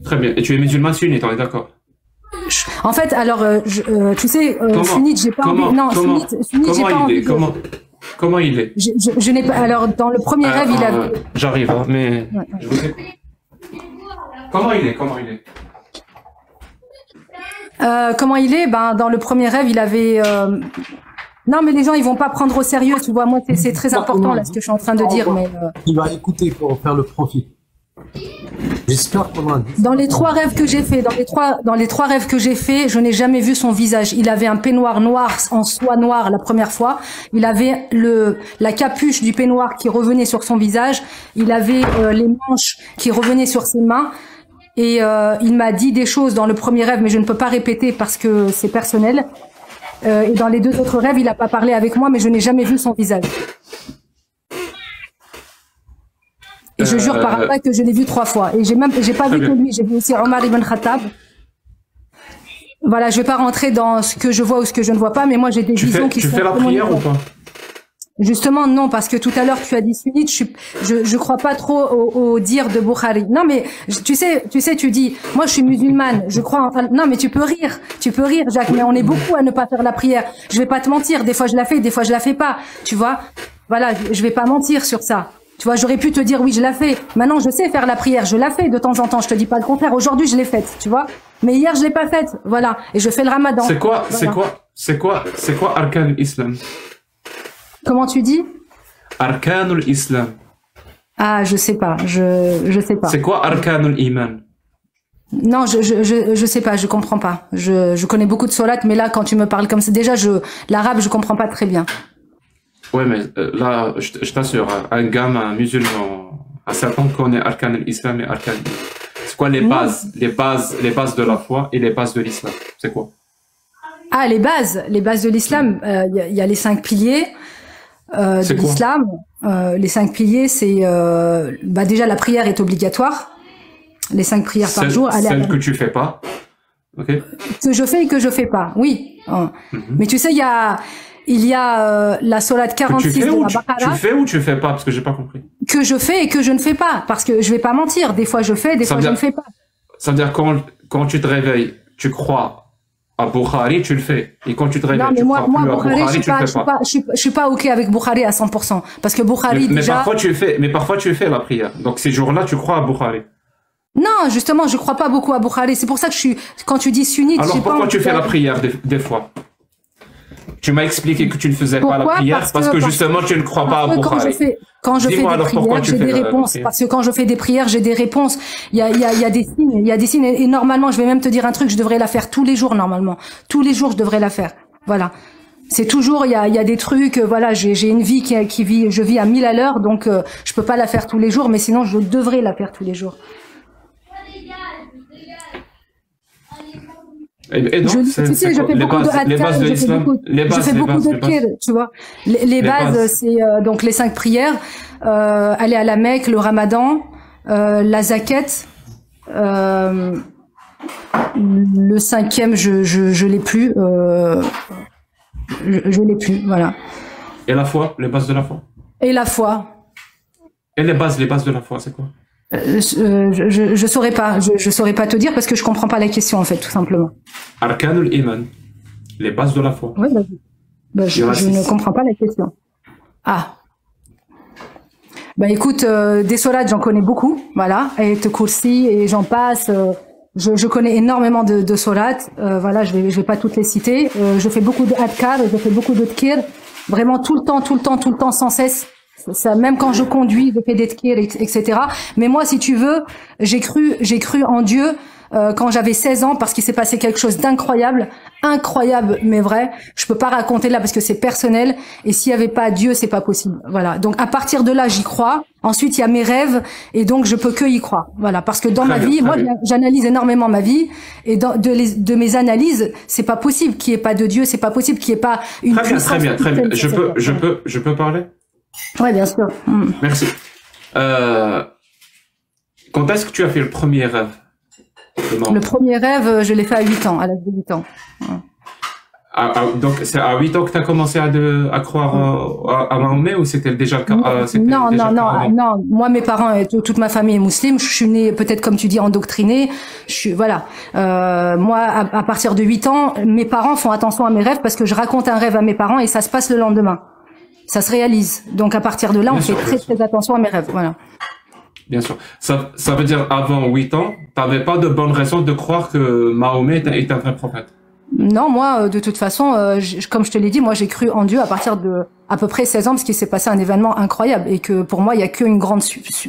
Très bien. Et tu es musulman sunnite, on est d'accord. En fait, alors tu sais, sunnite, j'ai pas envie. Non, sunnite, j'ai pas envie. Comment il est? Je n'ai pas. Alors dans le premier rêve, il avait. J'arrive, hein, mais. Ouais. Je vous écoute. Comment il est? Comment il est? Ben dans le premier rêve, il avait. Non, mais les gens, ils vont pas prendre au sérieux, tu vois. Moi, c'est très important, là, ce que je suis en train de dire, mais... Il va écouter pour faire le profit. J'espère qu'on a... Dans les 3 rêves que j'ai fait, dans les trois rêves que j'ai fait, je n'ai jamais vu son visage. Il avait un peignoir noir, en soie noire, la première fois. Il avait la capuche du peignoir qui revenait sur son visage. Il avait les manches qui revenaient sur ses mains. Et il m'a dit des choses dans le premier rêve, mais je ne peux pas répéter parce que c'est personnel. Et dans les 2 autres rêves, il n'a pas parlé avec moi, mais je n'ai jamais vu son visage. Et je jure par Allah que je l'ai vu 3 fois. Et j'ai pas vu que lui, j'ai vu aussi Omar ibn Khattab. Voilà, je vais pas rentrer dans ce que je vois ou ce que je ne vois pas, mais moi j'ai des visions qui sont... Tu fais la prière ou pas? Justement, non, parce que tout à l'heure tu as dit sunnite, je crois pas trop au dire de Bukhari. Non, mais tu sais, tu dis, moi je suis musulmane, je crois en... Non, mais tu peux rire, Jacques, mais on est beaucoup à ne pas faire la prière. Je vais pas te mentir, des fois je la fais, des fois je la fais pas, tu vois. Voilà, je vais pas mentir sur ça. Tu vois, j'aurais pu te dire oui, je la fais. Maintenant, je sais faire la prière, je la fais de temps en temps, je te dis pas le contraire. Aujourd'hui, je l'ai faite, tu vois. Mais hier, je l'ai pas faite, voilà. Et je fais le ramadan. C'est quoi Arkan l'Islam? Comment tu dis? Arkanul Islam. Ah, je sais pas, je sais pas. C'est quoi Arkanul Iman? Non, je sais pas, je comprends pas. Je connais beaucoup de sourates, mais là, quand tu me parles comme ça, déjà, l'arabe, je comprends pas très bien. Ouais, mais là, je t'assure, un gamin musulman à 7 ans connaît Arkan l'Islam et Arkan. C'est quoi les bases, les bases de la foi et les bases de l'islam? C'est quoi? Ah, les bases de l'islam, il y a les 5 piliers de l'islam. Les 5 piliers, c'est bah déjà la prière est obligatoire. Les 5 prières par jour. Celle que tu fais pas. Ok. Que je fais et que je fais pas. Oui. Mais tu sais, il y a la sourate 46 de la Baqara. Tu fais ou tu fais pas? Parce que j'ai pas compris. Que je fais et que je ne fais pas. Parce que je vais pas mentir. Des fois je fais, des fois je ne fais pas. Ça veut dire quand tu te réveilles, tu crois à Bukhari, tu le fais. Et quand tu te réveilles, tu crois plus à Bukhari, tu le fais pas. Je suis pas OK avec Bukhari à 100%. Parce que Bukhari, déjà... Mais parfois tu fais la prière. Donc ces jours-là, tu crois à Bukhari. Non, justement, je crois pas beaucoup à Bukhari. C'est pour ça que quand tu dis sunnite, alors pourquoi tu fais la prière des fois? Tu m'as expliqué que tu ne faisais pas la prière parce que justement tu ne crois pas à Bukhari. Quand je fais des prières, j'ai des réponses. Parce que quand je fais des prières, j'ai des réponses. Il y a des signes, il y a des signes. Et normalement, je vais même te dire un truc, je devrais la faire tous les jours normalement. Tous les jours, je devrais la faire. Voilà. C'est toujours, il y a des trucs. Voilà, j'ai une vie je vis à 1000 à l'heure, donc je peux pas la faire tous les jours, mais sinon je devrais la faire tous les jours. Et donc, tu sais, je fais beaucoup de hadkar, je fais beaucoup de dhikr, tu vois. Les bases, c'est donc les 5 prières, aller à la Mecque, le Ramadan, la zakat, le 5e, je l'ai plus, je l'ai plus, voilà. Et la foi, les bases de la foi. Et la foi. Et les bases de la foi, c'est quoi? Je saurais pas, je saurais pas te dire parce que je comprends pas la question en fait, tout simplement. Arkanul Iman, les bases de la foi. Oui, je ne comprends pas la question. Ah. Bah écoute, des sourates j'en connais beaucoup, voilà, et Kursi et j'en passe. Je connais énormément de sourates, voilà, je vais pas toutes les citer. Je fais beaucoup de hadkar, je fais beaucoup de dhikr, vraiment tout le temps, sans cesse. Ça, même quand je conduis, je fais des dhikr, etc. Mais moi, si tu veux, j'ai cru en Dieu quand j'avais 16 ans parce qu'il s'est passé quelque chose d'incroyable, mais vrai. Je peux pas raconter là parce que c'est personnel. Et s'il y avait pas Dieu, c'est pas possible. Voilà. Donc à partir de là, j'y crois. Ensuite, il y a mes rêves et donc je peux que y croire. Voilà. Parce que dans ma vie, moi, j'analyse énormément ma vie et de mes analyses, c'est pas possible qu'il y ait pas de Dieu, c'est pas possible qu'il y ait pas une puissance. Très bien. Je peux parler? Ouais, bien sûr. Merci. Quand est-ce que tu as fait le premier rêve? Le premier rêve, je l'ai fait à 8 ans, à l'âge de 8 ans. Donc, c'est à 8 ans que tu as commencé à croire à Mahomet ou c'était déjà le cas? Non. Moi, mes parents et toute ma famille est musulmane. Je suis née, peut-être comme tu dis, endoctrinée. Voilà. Moi, à partir de 8 ans, mes parents font attention à mes rêves parce que je raconte un rêve à mes parents et ça se passe le lendemain. Ça se réalise. Donc, à partir de là, on fait très attention à mes rêves. Voilà. Bien sûr. Ça veut dire, avant 8 ans, t'avais pas de bonne raison de croire que Mahomet est un vrai prophète? Non, moi, de toute façon, comme je te l'ai dit, moi, j'ai cru en Dieu à partir de à peu près 16 ans, parce qu'il s'est passé un événement incroyable et que pour moi, il y a qu'une grande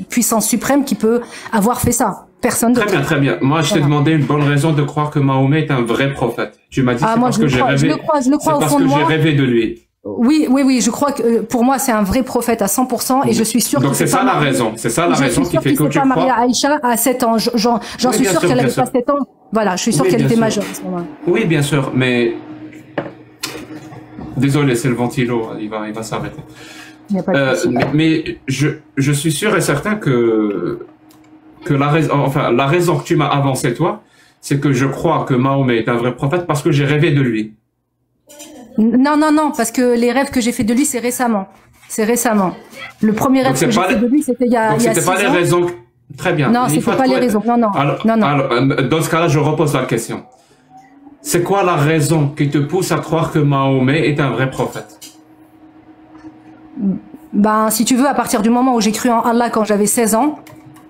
puissance suprême qui peut avoir fait ça. Personne d'autre. Très bien. Moi, je t'ai demandé une bonne raison de croire que Mahomet est un vrai prophète. Tu m'as dit c'est parce que j'ai rêvé. Je le crois au fond de moi. J'ai rêvé de lui. Oui, je crois que pour moi c'est un vrai prophète à 100% et je suis sûre. Donc c'est ça la raison, qui fait que tu crois. Maria Aïcha à 7 ans, j'en suis sûre qu'elle avait pas 7 ans. Voilà, je suis sûre qu'elle était majeure à ce moment-là. Oui, bien sûr, mais désolé, c'est le ventilo, il va s'arrêter. Mais je suis sûr et certain que la raison que tu m'as avancée toi, c'est que je crois que Mahomet est un vrai prophète parce que j'ai rêvé de lui. Non, parce que les rêves que j'ai fait de lui, c'est récemment. Le premier rêve que j'ai fait de lui, c'était il y a 6 ans. Donc, c'était pas les raisons. Très bien. Non, c'était pas les raisons. Non. Alors, dans ce cas-là, je repose la question. C'est quoi la raison qui te pousse à croire que Mahomet est un vrai prophète? Ben, si tu veux, à partir du moment où j'ai cru en Allah quand j'avais 16 ans,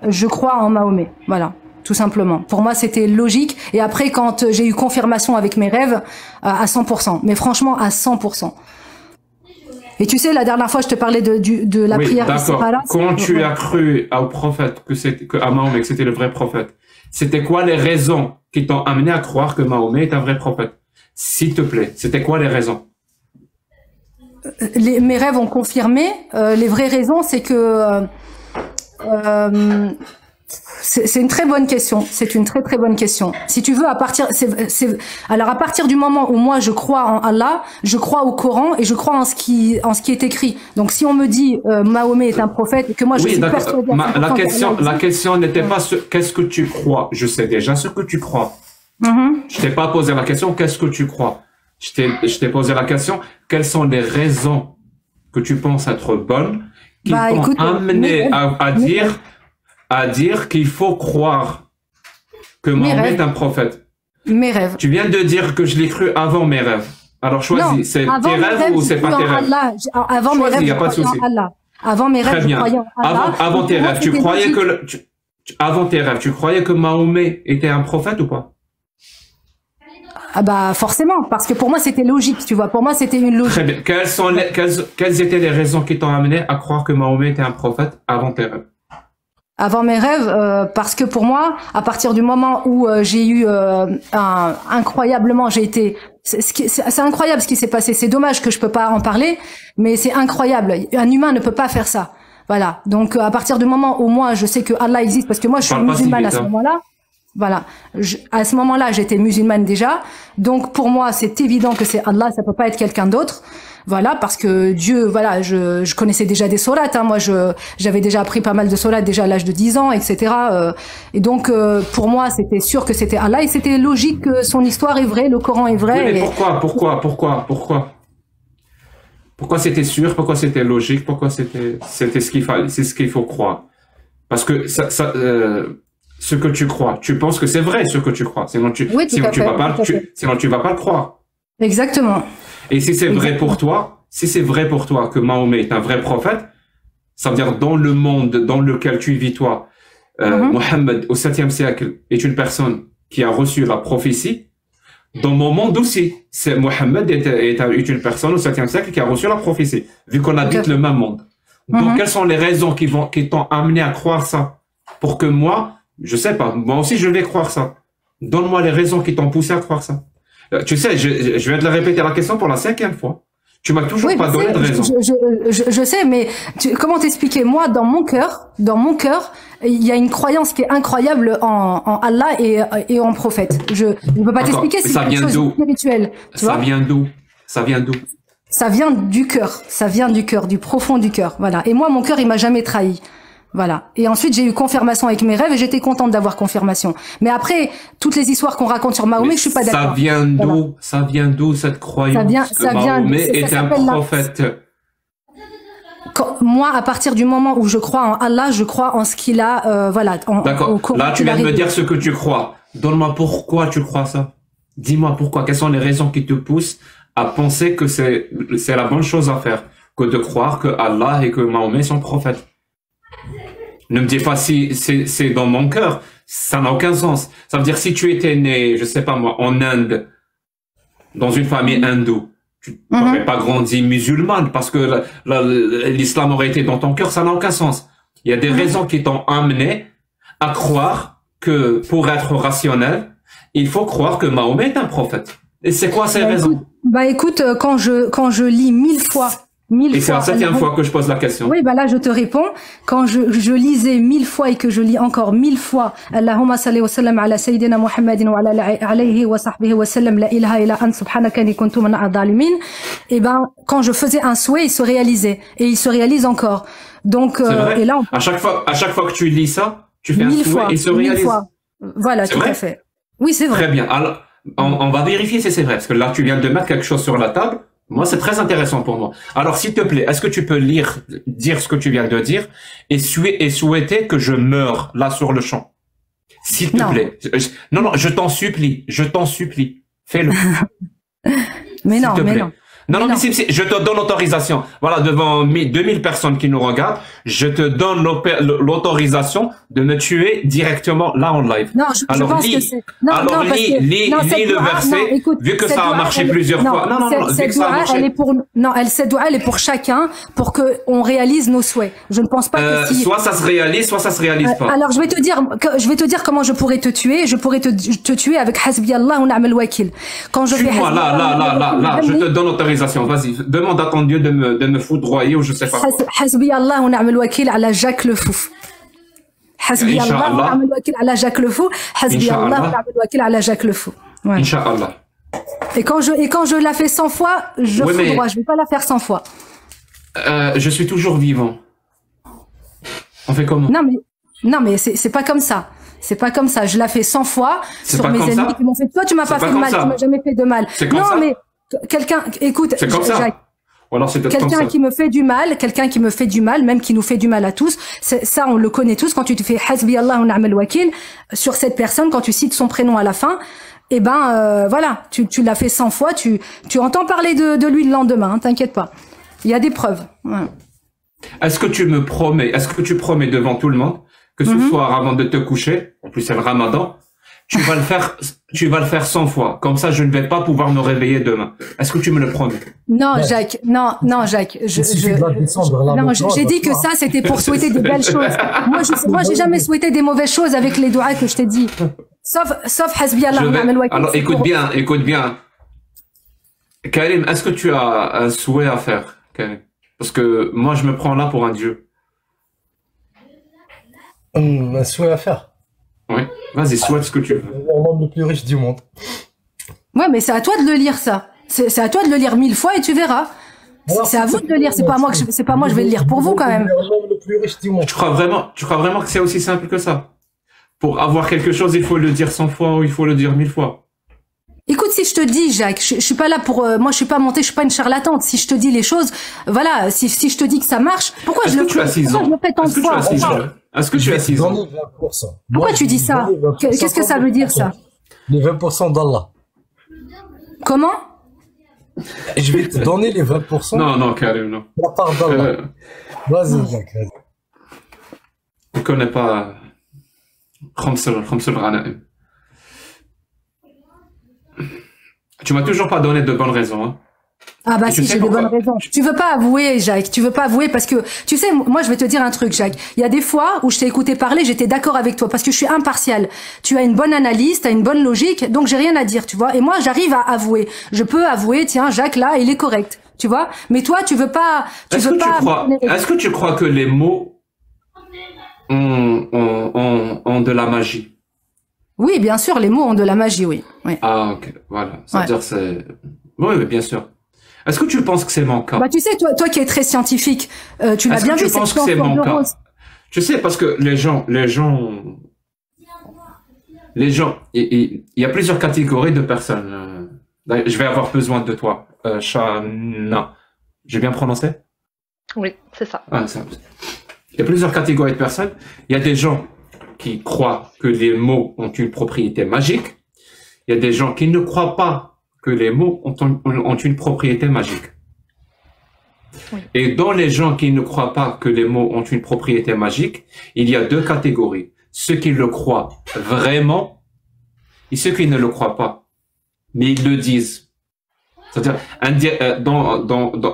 je crois en Mahomet. Voilà. Tout simplement. Pour moi, c'était logique. Et après, quand j'ai eu confirmation avec mes rêves, à 100%. Mais franchement, à 100%. Et tu sais, la dernière fois, je te parlais de la Oui, prière d'accord. istikhara. Quand tu as cru au prophète à Mahomet, que c'était le vrai prophète, c'était quoi les raisons qui t'ont amené à croire que Mahomet est un vrai prophète? S'il te plaît, c'était quoi les raisons? Mes rêves ont confirmé. Les vraies raisons, c'est que c'est une très bonne question. C'est une très très bonne question. Si tu veux, alors à partir du moment où moi je crois en Allah, je crois au Coran et je crois en ce qui est écrit. Donc si on me dit Mahomet est un prophète et que moi je suis persuadée. La question n'était pas qu'est-ce que tu crois. Je sais déjà ce que tu crois. Je t'ai pas posé la question qu'est-ce que tu crois. Je t'ai posé la question quelles sont les raisons que tu penses être bonnes qui t'ont amené à dire qu'il faut croire que Mahomet est un prophète. Mes rêves. Tu viens de dire que je l'ai cru avant mes rêves. Alors choisis, c'est tes rêves ou c'est pas tes rêves? Avant mes rêves, il n'y a pas de souci. Avant mes rêves, je croyais en Allah. Avant tes rêves, tu croyais avant tes rêves, tu croyais que Mahomet était un prophète ou pas? Ah bah forcément, parce que pour moi c'était logique, tu vois. Pour moi c'était une logique. Très bien. Quelles étaient les raisons qui t'ont amené à croire que Mahomet était un prophète avant tes rêves? Avant mes rêves, parce que pour moi, à partir du moment où j'ai eu incroyablement, c'est incroyable ce qui s'est passé. C'est dommage que je peux pas en parler, mais c'est incroyable. Un humain ne peut pas faire ça. Voilà. Donc à partir du moment où moi je sais que Allah existe, parce que moi je suis musulmane à ce moment-là. Voilà. À ce moment-là, j'étais musulmane déjà. Donc pour moi, c'est évident que c'est Allah, ça peut pas être quelqu'un d'autre. Voilà, parce que Dieu, voilà, je connaissais déjà des sourates, hein. Moi, j'avais déjà appris pas mal de sourates déjà à l'âge de 10 ans, etc. Et donc, pour moi, c'était sûr que c'était Allah et c'était logique que son histoire est vraie, le Coran est vrai. Oui, mais pourquoi c'était sûr, pourquoi c'était logique, pourquoi c'était ce qu'il fallait, c'est ce qu'il faut croire. Parce que ce que tu crois, tu penses que c'est vrai ce que tu crois, sinon tu vas pas le croire. Exactement. Et si c'est vrai pour toi, que Mahomet est un vrai prophète, ça veut dire dans le monde dans lequel tu vis toi, Mohammed au 7e siècle est une personne qui a reçu la prophétie. Dans mon monde aussi, Mohammed est une personne au 7e siècle qui a reçu la prophétie, vu qu'on habite le même monde. Donc quelles sont les raisons qui t'ont amené à croire ça? Pour que moi, je sais pas, moi aussi je vais croire ça. Donne-moi les raisons qui t'ont poussé à croire ça. Tu sais, je viens de la répéter la question pour la 5e fois. Tu m'as toujours pas donné de raison. Je sais, mais comment t'expliquer? Moi, dans mon cœur, il y a une croyance qui est incroyable en Allah et en prophète. Je ne peux pas t'expliquer, c'est quelque chose de spirituel. Ça vient d'où? Ça vient d'où? Ça vient du cœur. Ça vient du cœur, du profond du cœur. Voilà. Et moi, mon cœur, il m'a jamais trahi. Voilà. Et ensuite, j'ai eu confirmation avec mes rêves et j'étais contente d'avoir confirmation. Mais après, toutes les histoires qu'on raconte sur Mahomet, je suis pas d'accord. Ça vient d'où? Voilà. Ça vient d'où cette croyance que Mahomet est un prophète? Moi, à partir du moment où je crois en Allah, je crois en ce qu'il a, voilà. D'accord. Là, tu viens de me dire ce que tu crois. Donne-moi pourquoi tu crois ça. Dis-moi pourquoi. Quelles sont les raisons qui te poussent à penser que c'est la bonne chose à faire, que de croire que Allah et que Mahomet sont prophètes? Ne me dis pas si c'est dans mon cœur, ça n'a aucun sens. Ça veut dire si tu étais né, je sais pas moi, en Inde, dans une famille hindoue, tu n'aurais pas grandi musulmane parce que l'islam aurait été dans ton cœur, ça n'a aucun sens. Il y a des raisons qui t'ont amené à croire que pour être rationnel, il faut croire que Mahomet est un prophète. Et c'est quoi ces raisons? Écoute, quand je lis 1000 fois. Et c'est la 7e fois que je pose la question. Oui, là, je te réponds. Quand je lisais 1000 fois et que je lis encore 1000 fois, Allahumma salli wa sallam ala sayyidina Muhammadin wa ala alayhi wa sahbihi wa sallam la ilaha illa ant subhanaka inni kuntu min adh-dhalimin. Quand je faisais un souhait, il se réalisait. Et il se réalise encore. Donc, et là, à chaque fois que tu lis ça, tu fais un souhait et il se réalise. 1000 fois. Voilà, tout à fait. Oui, c'est vrai. Très bien. Alors, on va vérifier si c'est vrai. Parce que là, tu viens de mettre quelque chose sur la table. Moi, c'est très intéressant pour moi. Alors, s'il te plaît, est-ce que tu peux dire ce que tu viens de dire et souhaiter que je meure là sur le champ? S'il te plaît. Non, je t'en supplie. Fais-le. Mais non. Non, non, mais je te donne l'autorisation. Voilà, devant 2000 personnes qui nous regardent, je te donne l'autorisation de me tuer directement là en live. Non, je pense que c'est... Non, alors, lis le verset, écoute, vu que ça a marché plusieurs fois. Non, cette doua, elle est pour chacun, pour que on réalise nos souhaits. Je ne pense pas que si... Soit ça se réalise, soit ça se réalise pas. Alors, je vais te dire comment je pourrais te tuer. Je pourrais te tuer avec Hasbi Allah wa ni'mal wakil. Quand je fais là, je te donne l'autorisation. Vas-y, demande à ton Dieu de me foudroyer ou je sais pas quoi. Hasbi Allah wa ni'mal wakil ala Jacques le Fou. Hasbi Allah wa ni'mal wakil ala Jacques le Fou. Hasbi Allah wa ni'mal wakil ala Jacques le Fou. Inch'Allah. Et quand je la fais 100 fois, je foudroie. Je vais pas la faire 100 fois. Je suis toujours vivant. On fait comment? Non, mais c'est pas comme ça. C'est pas comme ça. Je la fais 100 fois sur mes ennemis qui m'ont fait. Toi, tu m'as pas fait de mal. Tu m'as jamais fait de mal. Non, mais quelqu'un, écoute, c'est comme ça. Ou alors c'est quelqu'un qui me fait du mal, même qui nous fait du mal à tous. Ça, on le connaît tous. Quand tu te fais Hasbi Allah wa ni'mal wakil sur cette personne, quand tu cites son prénom à la fin, eh ben, voilà, tu l'as fait 100 fois. Tu entends parler de lui le lendemain. Hein, t'inquiète pas. Il y a des preuves. Ouais. Est-ce que tu promets devant tout le monde que ce soir avant de te coucher, en plus c'est le Ramadan, tu vas le faire 100 fois. Comme ça, je ne vais pas pouvoir me réveiller demain. Est-ce que tu me le promets? Non, Jacques. Non, Jacques. J'ai dit que ça, c'était pour souhaiter des belles choses. Moi, j'ai jamais souhaité des mauvaises choses avec les doigts que je t'ai dit. Sauf Hasbi Allah wa ni'mal wakil. Alors, écoute bien. Karim, est-ce que tu as un souhait à faire, Karim? Parce que moi, je me prends là pour un dieu. Un souhait à faire. Oui, vas-y, souhaite ce que tu veux. L'homme le plus riche du monde. Ouais, mais c'est à toi de le lire, ça. C'est à toi de le lire 1000 fois et tu verras. C'est à vous de le lire, c'est pas moi, je vais le lire pour vous quand même. L'homme le plus riche du monde. Tu crois vraiment que c'est aussi simple que ça? Pour avoir quelque chose, il faut le dire 100 fois ou il faut le dire 1000 fois? Écoute, si je te dis, Jacques, je suis pas là pour, moi, je suis pas montée, je suis pas une charlatante. Si je te dis les choses, voilà, si je te dis que ça marche, pourquoi je le fais tant de fois? Est-ce que tu as 6 ans? Pourquoi tu dis ça? Qu'est-ce que ça veut dire, ça? Les 20% d'Allah. Comment? Je vais te donner les 20%. Non, Karim, non. La part d'Allah. Vas-y, Jacques. Je ne connais pas Khamsul Ghanaim. Tu m'as toujours pas donné de bonnes raisons, hein. Ah bah si, j'ai de bonnes raisons. Tu veux pas avouer, Jacques. Tu veux pas avouer parce que, tu sais, moi je vais te dire un truc, Jacques. Il y a des fois où je t'ai écouté parler, j'étais d'accord avec toi parce que je suis impartial. Tu as une bonne analyse, tu as une bonne logique, donc j'ai rien à dire, tu vois. Et moi j'arrive à avouer. Je peux avouer, tiens, Jacques là, il est correct, tu vois. Mais toi, tu veux pas. Est-ce que tu crois que les mots ont de la magie? Oui, bien sûr, les mots ont de la magie, oui. Ah, ok, voilà. C'est-à-dire c'est... Oui, bien sûr. Est-ce que tu penses que c'est mon cas? Bah, tu sais, toi qui es très scientifique, tu l'as bien vu. Est-ce que tu penses que c'est mon cas? Tu sais, parce que les gens, il y a plusieurs catégories de personnes. Je vais avoir besoin de toi, Chana. J'ai bien prononcé? Oui, c'est ça. Ah, il y a plusieurs catégories de personnes. Il y a des gens qui croient que les mots ont une propriété magique. Il y a des gens qui ne croient pas que les mots ont une propriété magique. Oui. Et dans les gens qui ne croient pas que les mots ont une propriété magique, il y a deux catégories. Ceux qui le croient vraiment et ceux qui ne le croient pas. Mais ils le disent. C'est-à-dire,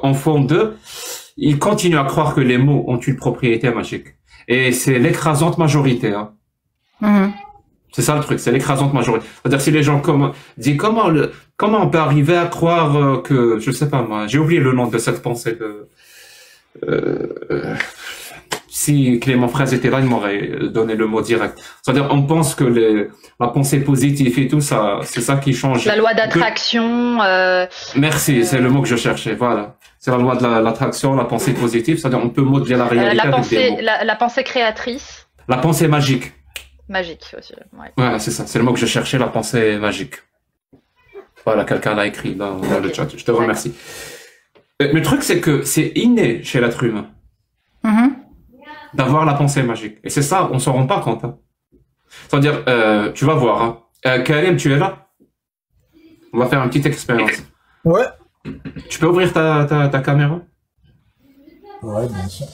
en fond d'eux, ils continuent à croire que les mots ont une propriété magique. Et c'est l'écrasante majorité. Hein. Mm-hmm. C'est ça le truc, c'est l'écrasante majorité. C'est-à-dire si les gens disent comment on peut arriver à croire que, je sais pas moi, j'ai oublié le nom de cette pensée si Clément Fraisse était là, il m'aurait donné le mot direct. C'est-à-dire on pense que la pensée positive et tout ça, c'est ça qui change. La loi d'attraction. Merci, c'est le mot que je cherchais. Voilà, c'est la loi de l'attraction, la pensée positive. C'est-à-dire on peut modeler la réalité avec des mots. La pensée créatrice. La pensée magique. Magique aussi. Ouais. Voilà, c'est ça. C'est le mot que je cherchais, la pensée magique. Voilà, quelqu'un l'a écrit dans le chat. Je te remercie. Mais le truc, c'est que c'est inné chez l'être humain d'avoir la pensée magique. Et c'est ça, on s'en rend pas compte. Hein. C'est-à-dire, tu vas voir. Hein. Karim, tu es là? On va faire une petite expérience. Ouais. Tu peux ouvrir ta caméra? Ouais, bien sûr.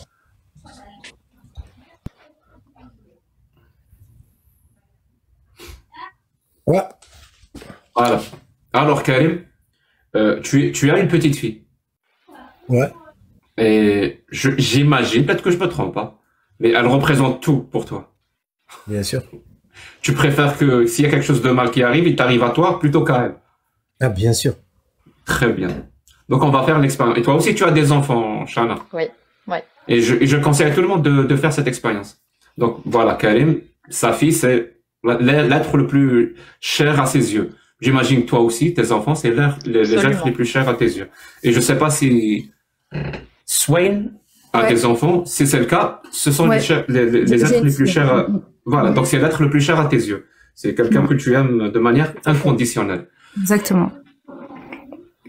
Ouais. Voilà. Alors, Karim, tu as une petite fille. Ouais. Et j'imagine, peut-être que je me trompe pas, mais elle représente tout pour toi. Bien sûr. Tu préfères que s'il y a quelque chose de mal qui arrive, il t'arrive à toi plutôt qu'à elle. Ah, bien sûr. Très bien. Donc, on va faire l'expérience. Et toi aussi, tu as des enfants, Shana. Oui, oui. Et je conseille à tout le monde de faire cette expérience. Donc, voilà, Karim, sa fille, c'est l'être le plus cher à ses yeux. J'imagine toi aussi, tes enfants, c'est les êtres les plus chers à tes yeux. Et je sais pas si Swain a des enfants. Si c'est le cas, ce sont les êtres les plus chers. Voilà, donc c'est l'être le plus cher à tes yeux. C'est quelqu'un que tu aimes de manière inconditionnelle. Exactement.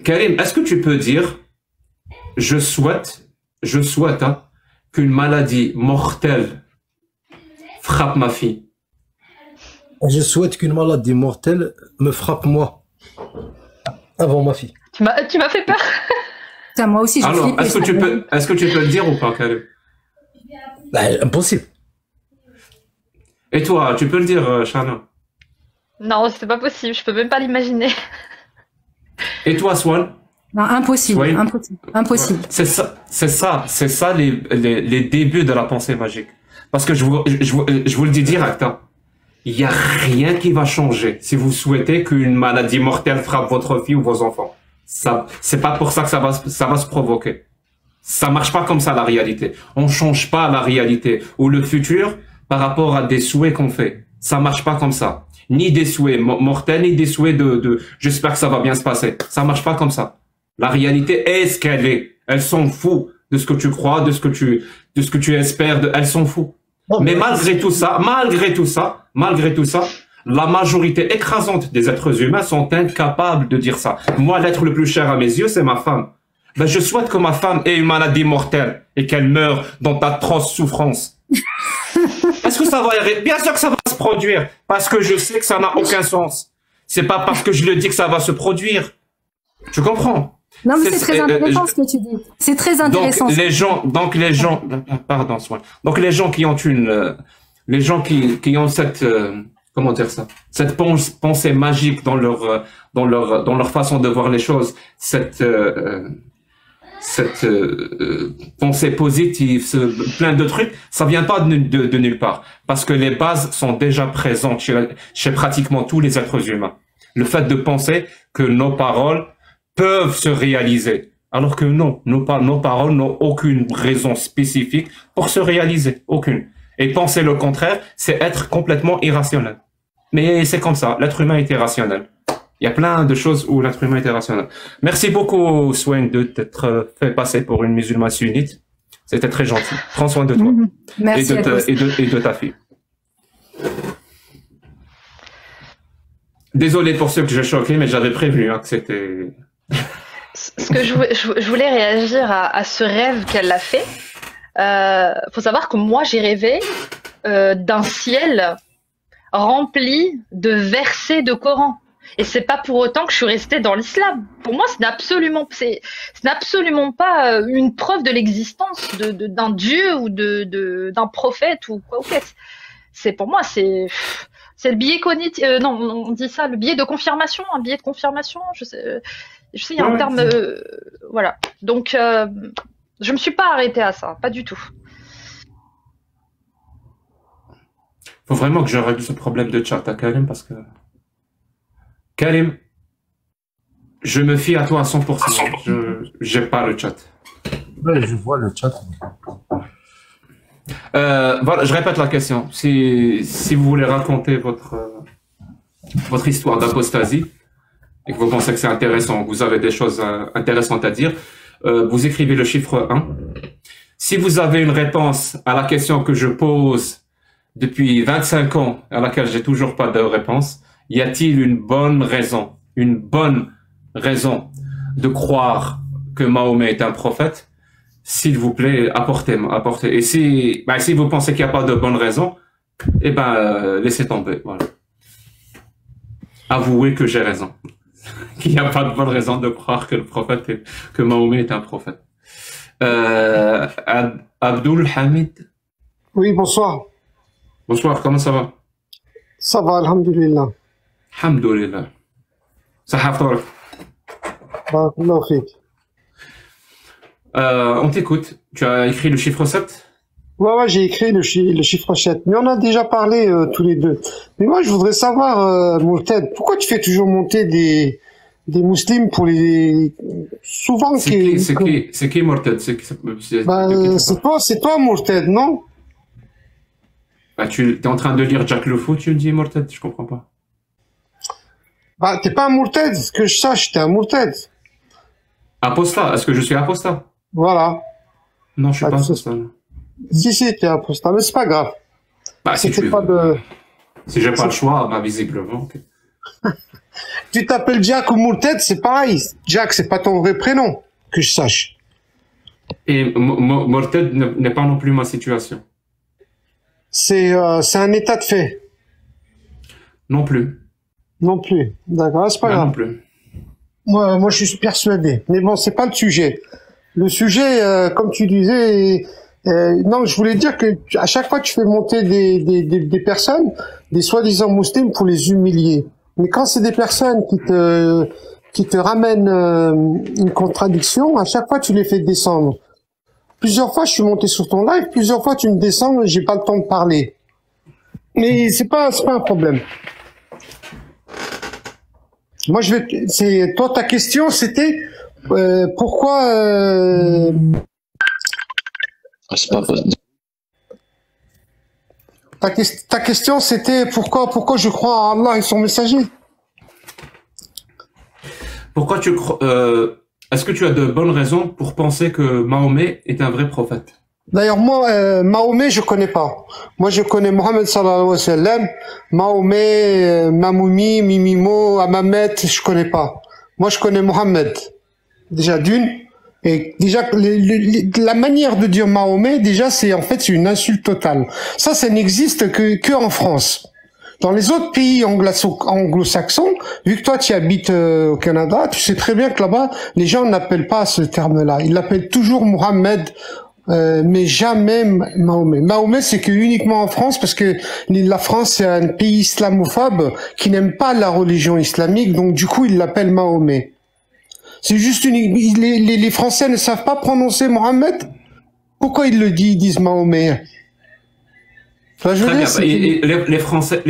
Karim, est-ce que tu peux dire, je souhaite qu'une maladie mortelle frappe ma fille? Je souhaite qu'une maladie mortelle me frappe moi, avant ma fille. Tu m'as fait peur. Putain, moi aussi, je Alors, flippe. est-ce que tu peux le dire ou pas, Karim? Ben, impossible. Et toi, tu peux le dire, Shana? Non, c'est pas possible. Je peux même pas l'imaginer. Et toi, Swan? Non, impossible, Oui. impossible. C'est ça les débuts de la pensée magique. Parce que je vous le dis direct, hein. Il n'y a rien qui va changer si vous souhaitez qu'une maladie mortelle frappe votre fille ou vos enfants. Ça, c'est pas pour ça que ça va se provoquer. Ça marche pas comme ça, la réalité. On change pas la réalité ou le futur par rapport à des souhaits qu'on fait. Ça marche pas comme ça. Ni des souhaits mortels, ni des souhaits j'espère que ça va bien se passer. Ça marche pas comme ça. La réalité est ce qu'elle est. Elle s'en fout de ce que tu crois, de ce que tu espères, elle s'en fout. Mais malgré tout ça, la majorité écrasante des êtres humains sont incapables de dire ça. Moi, l'être le plus cher à mes yeux, c'est ma femme. Ben, je souhaite que ma femme ait une maladie mortelle et qu'elle meure dans d'atroces souffrances. Est-ce que ça va arriver? Bien sûr que ça va se produire, parce que je sais que ça n'a aucun sens. C'est pas parce que je le dis que ça va se produire. Tu comprends? Non, mais c'est très intéressant ce que tu dis. C'est très intéressant. Donc les gens, pardon, donc les gens qui ont les gens qui ont cette, comment dire ça, cette pensée magique dans leur façon de voir les choses, cette pensée positive, plein de trucs, ça vient pas de nulle part, parce que les bases sont déjà présentes chez pratiquement tous les êtres humains. Le fait de penser que nos paroles peuvent se réaliser, alors que non, nos paroles n'ont aucune raison spécifique pour se réaliser, aucune. Et penser le contraire, c'est être complètement irrationnel. Mais c'est comme ça, l'être humain est irrationnel. Il y a plein de choses où l'être humain est irrationnel. Merci beaucoup, Swain, de t'être fait passer pour une musulmane sunnite. C'était très gentil. Prends soin de toi. Merci et de ta fille. Désolé pour ceux que j'ai choqués, mais j'avais prévenu que c'était... Ce que je voulais réagir à ce rêve qu'elle a fait. Faut savoir que moi, j'ai rêvé d'un ciel rempli de versets de Coran. Et c'est pas pour autant que je suis restée dans l'islam. Pour moi, ce n'est absolument pas une preuve de l'existence d'un dieu ou d'un prophète ou quoi. Pour moi, c'est le biais cognitif. Non, on dit ça, le biais de confirmation, un biais de confirmation. Je sais, il y a un terme. Voilà. Donc, je me suis pas arrêtée à ça, pas du tout. Faut vraiment que je règle ce problème de chat à Karim, parce que Karim, je me fie à toi à 100%. J'aime pas le chat. Ouais, je vois le chat. Voilà, je répète la question. Si vous voulez raconter votre histoire d'apostasie et que vous pensez que c'est intéressant, que vous avez des choses intéressantes à dire, vous écrivez le chiffre 1. Si vous avez une réponse à la question que je pose depuis 25 ans, à laquelle j'ai toujours pas de réponse, y a-t-il une bonne raison de croire que Mahomet est un prophète? S'il vous plaît, apportez. Et si vous pensez qu'il n'y a pas de bonne raison, laissez tomber. Voilà. Avouez que j'ai raison. qu'il n'y a pas de bonne raison de croire que que Mahomet est un prophète. Abdul Hamid. Oui, bonsoir. Bonsoir, comment ça va? Ça va, alhamdulillah. Alhamdulillah. صحة فطورك. Barakallahu fik. On t'écoute. Tu as écrit le chiffre 7? Ouais, j'ai écrit le chiffre 7. Mais on a déjà parlé tous les deux. Mais moi, je voudrais savoir, Mourted, pourquoi tu fais toujours monter des musulmans pour les... Souvent... C'est qui Mourted? C'est toi, Mourted, non? Bah, tu es en train de lire Jack Le Fou, tu me dis Mourted, je comprends pas. Bah, t'es pas un Mourted, que je sache, t'es un Mourted. Apostat, est-ce que je suis apostat? Voilà. Non, je suis pas apostat. Si, t'es apostat, mais c'est pas grave. Bah, si pas de... Si j'ai pas le choix, bah, visiblement. Okay. Tu t'appelles Jack ou Mourted, c'est pareil. Jack, c'est pas ton vrai prénom, que je sache. Et Mourted n'est pas non plus ma situation. C'est un état de fait. Non plus. Non plus. D'accord, c'est pas grave. Non plus. Moi, je suis persuadé. Mais bon, c'est pas le sujet. Le sujet, comme tu disais, non, je voulais dire que à chaque fois, tu fais monter des personnes, des soi-disant musulmans pour les humilier. Mais quand c'est des personnes qui te ramènent une contradiction, à chaque fois, tu les fais descendre. Plusieurs fois, je suis monté sur ton live, plusieurs fois, tu me descends, j'ai pas le temps de parler. Mais c'est pas un problème. Moi, toi, ta question, c'était pourquoi. C'est pas possible. Ta question, c'était pourquoi je crois en Allah et son messager. Pourquoi tu crois est-ce que tu as de bonnes raisons pour penser que Mahomet est un vrai prophète? D'ailleurs, moi, Mahomet, je connais pas. Moi, je connais Mohammed sallallahu alayhi wa sallam. Mahomet, Mamoumi, Mimimo, Amamet, je connais pas. Moi, je connais Mohammed. Déjà d'une. Et déjà, la manière de dire Mahomet, déjà, c'est une insulte totale. Ça n'existe que en France. Dans les autres pays anglo-saxons, vu que toi tu habites au Canada, tu sais très bien que là-bas, les gens n'appellent pas ce terme-là. Ils l'appellent toujours Mohammed, mais jamais Mahomet. Mahomet, c'est que uniquement en France, parce que la France, c'est un pays islamophobe qui n'aime pas la religion islamique, donc du coup, ils l'appellent Mahomet. C'est juste les Français ne savent pas prononcer Mohammed. Pourquoi ils disent Mahomet? Très bien. Les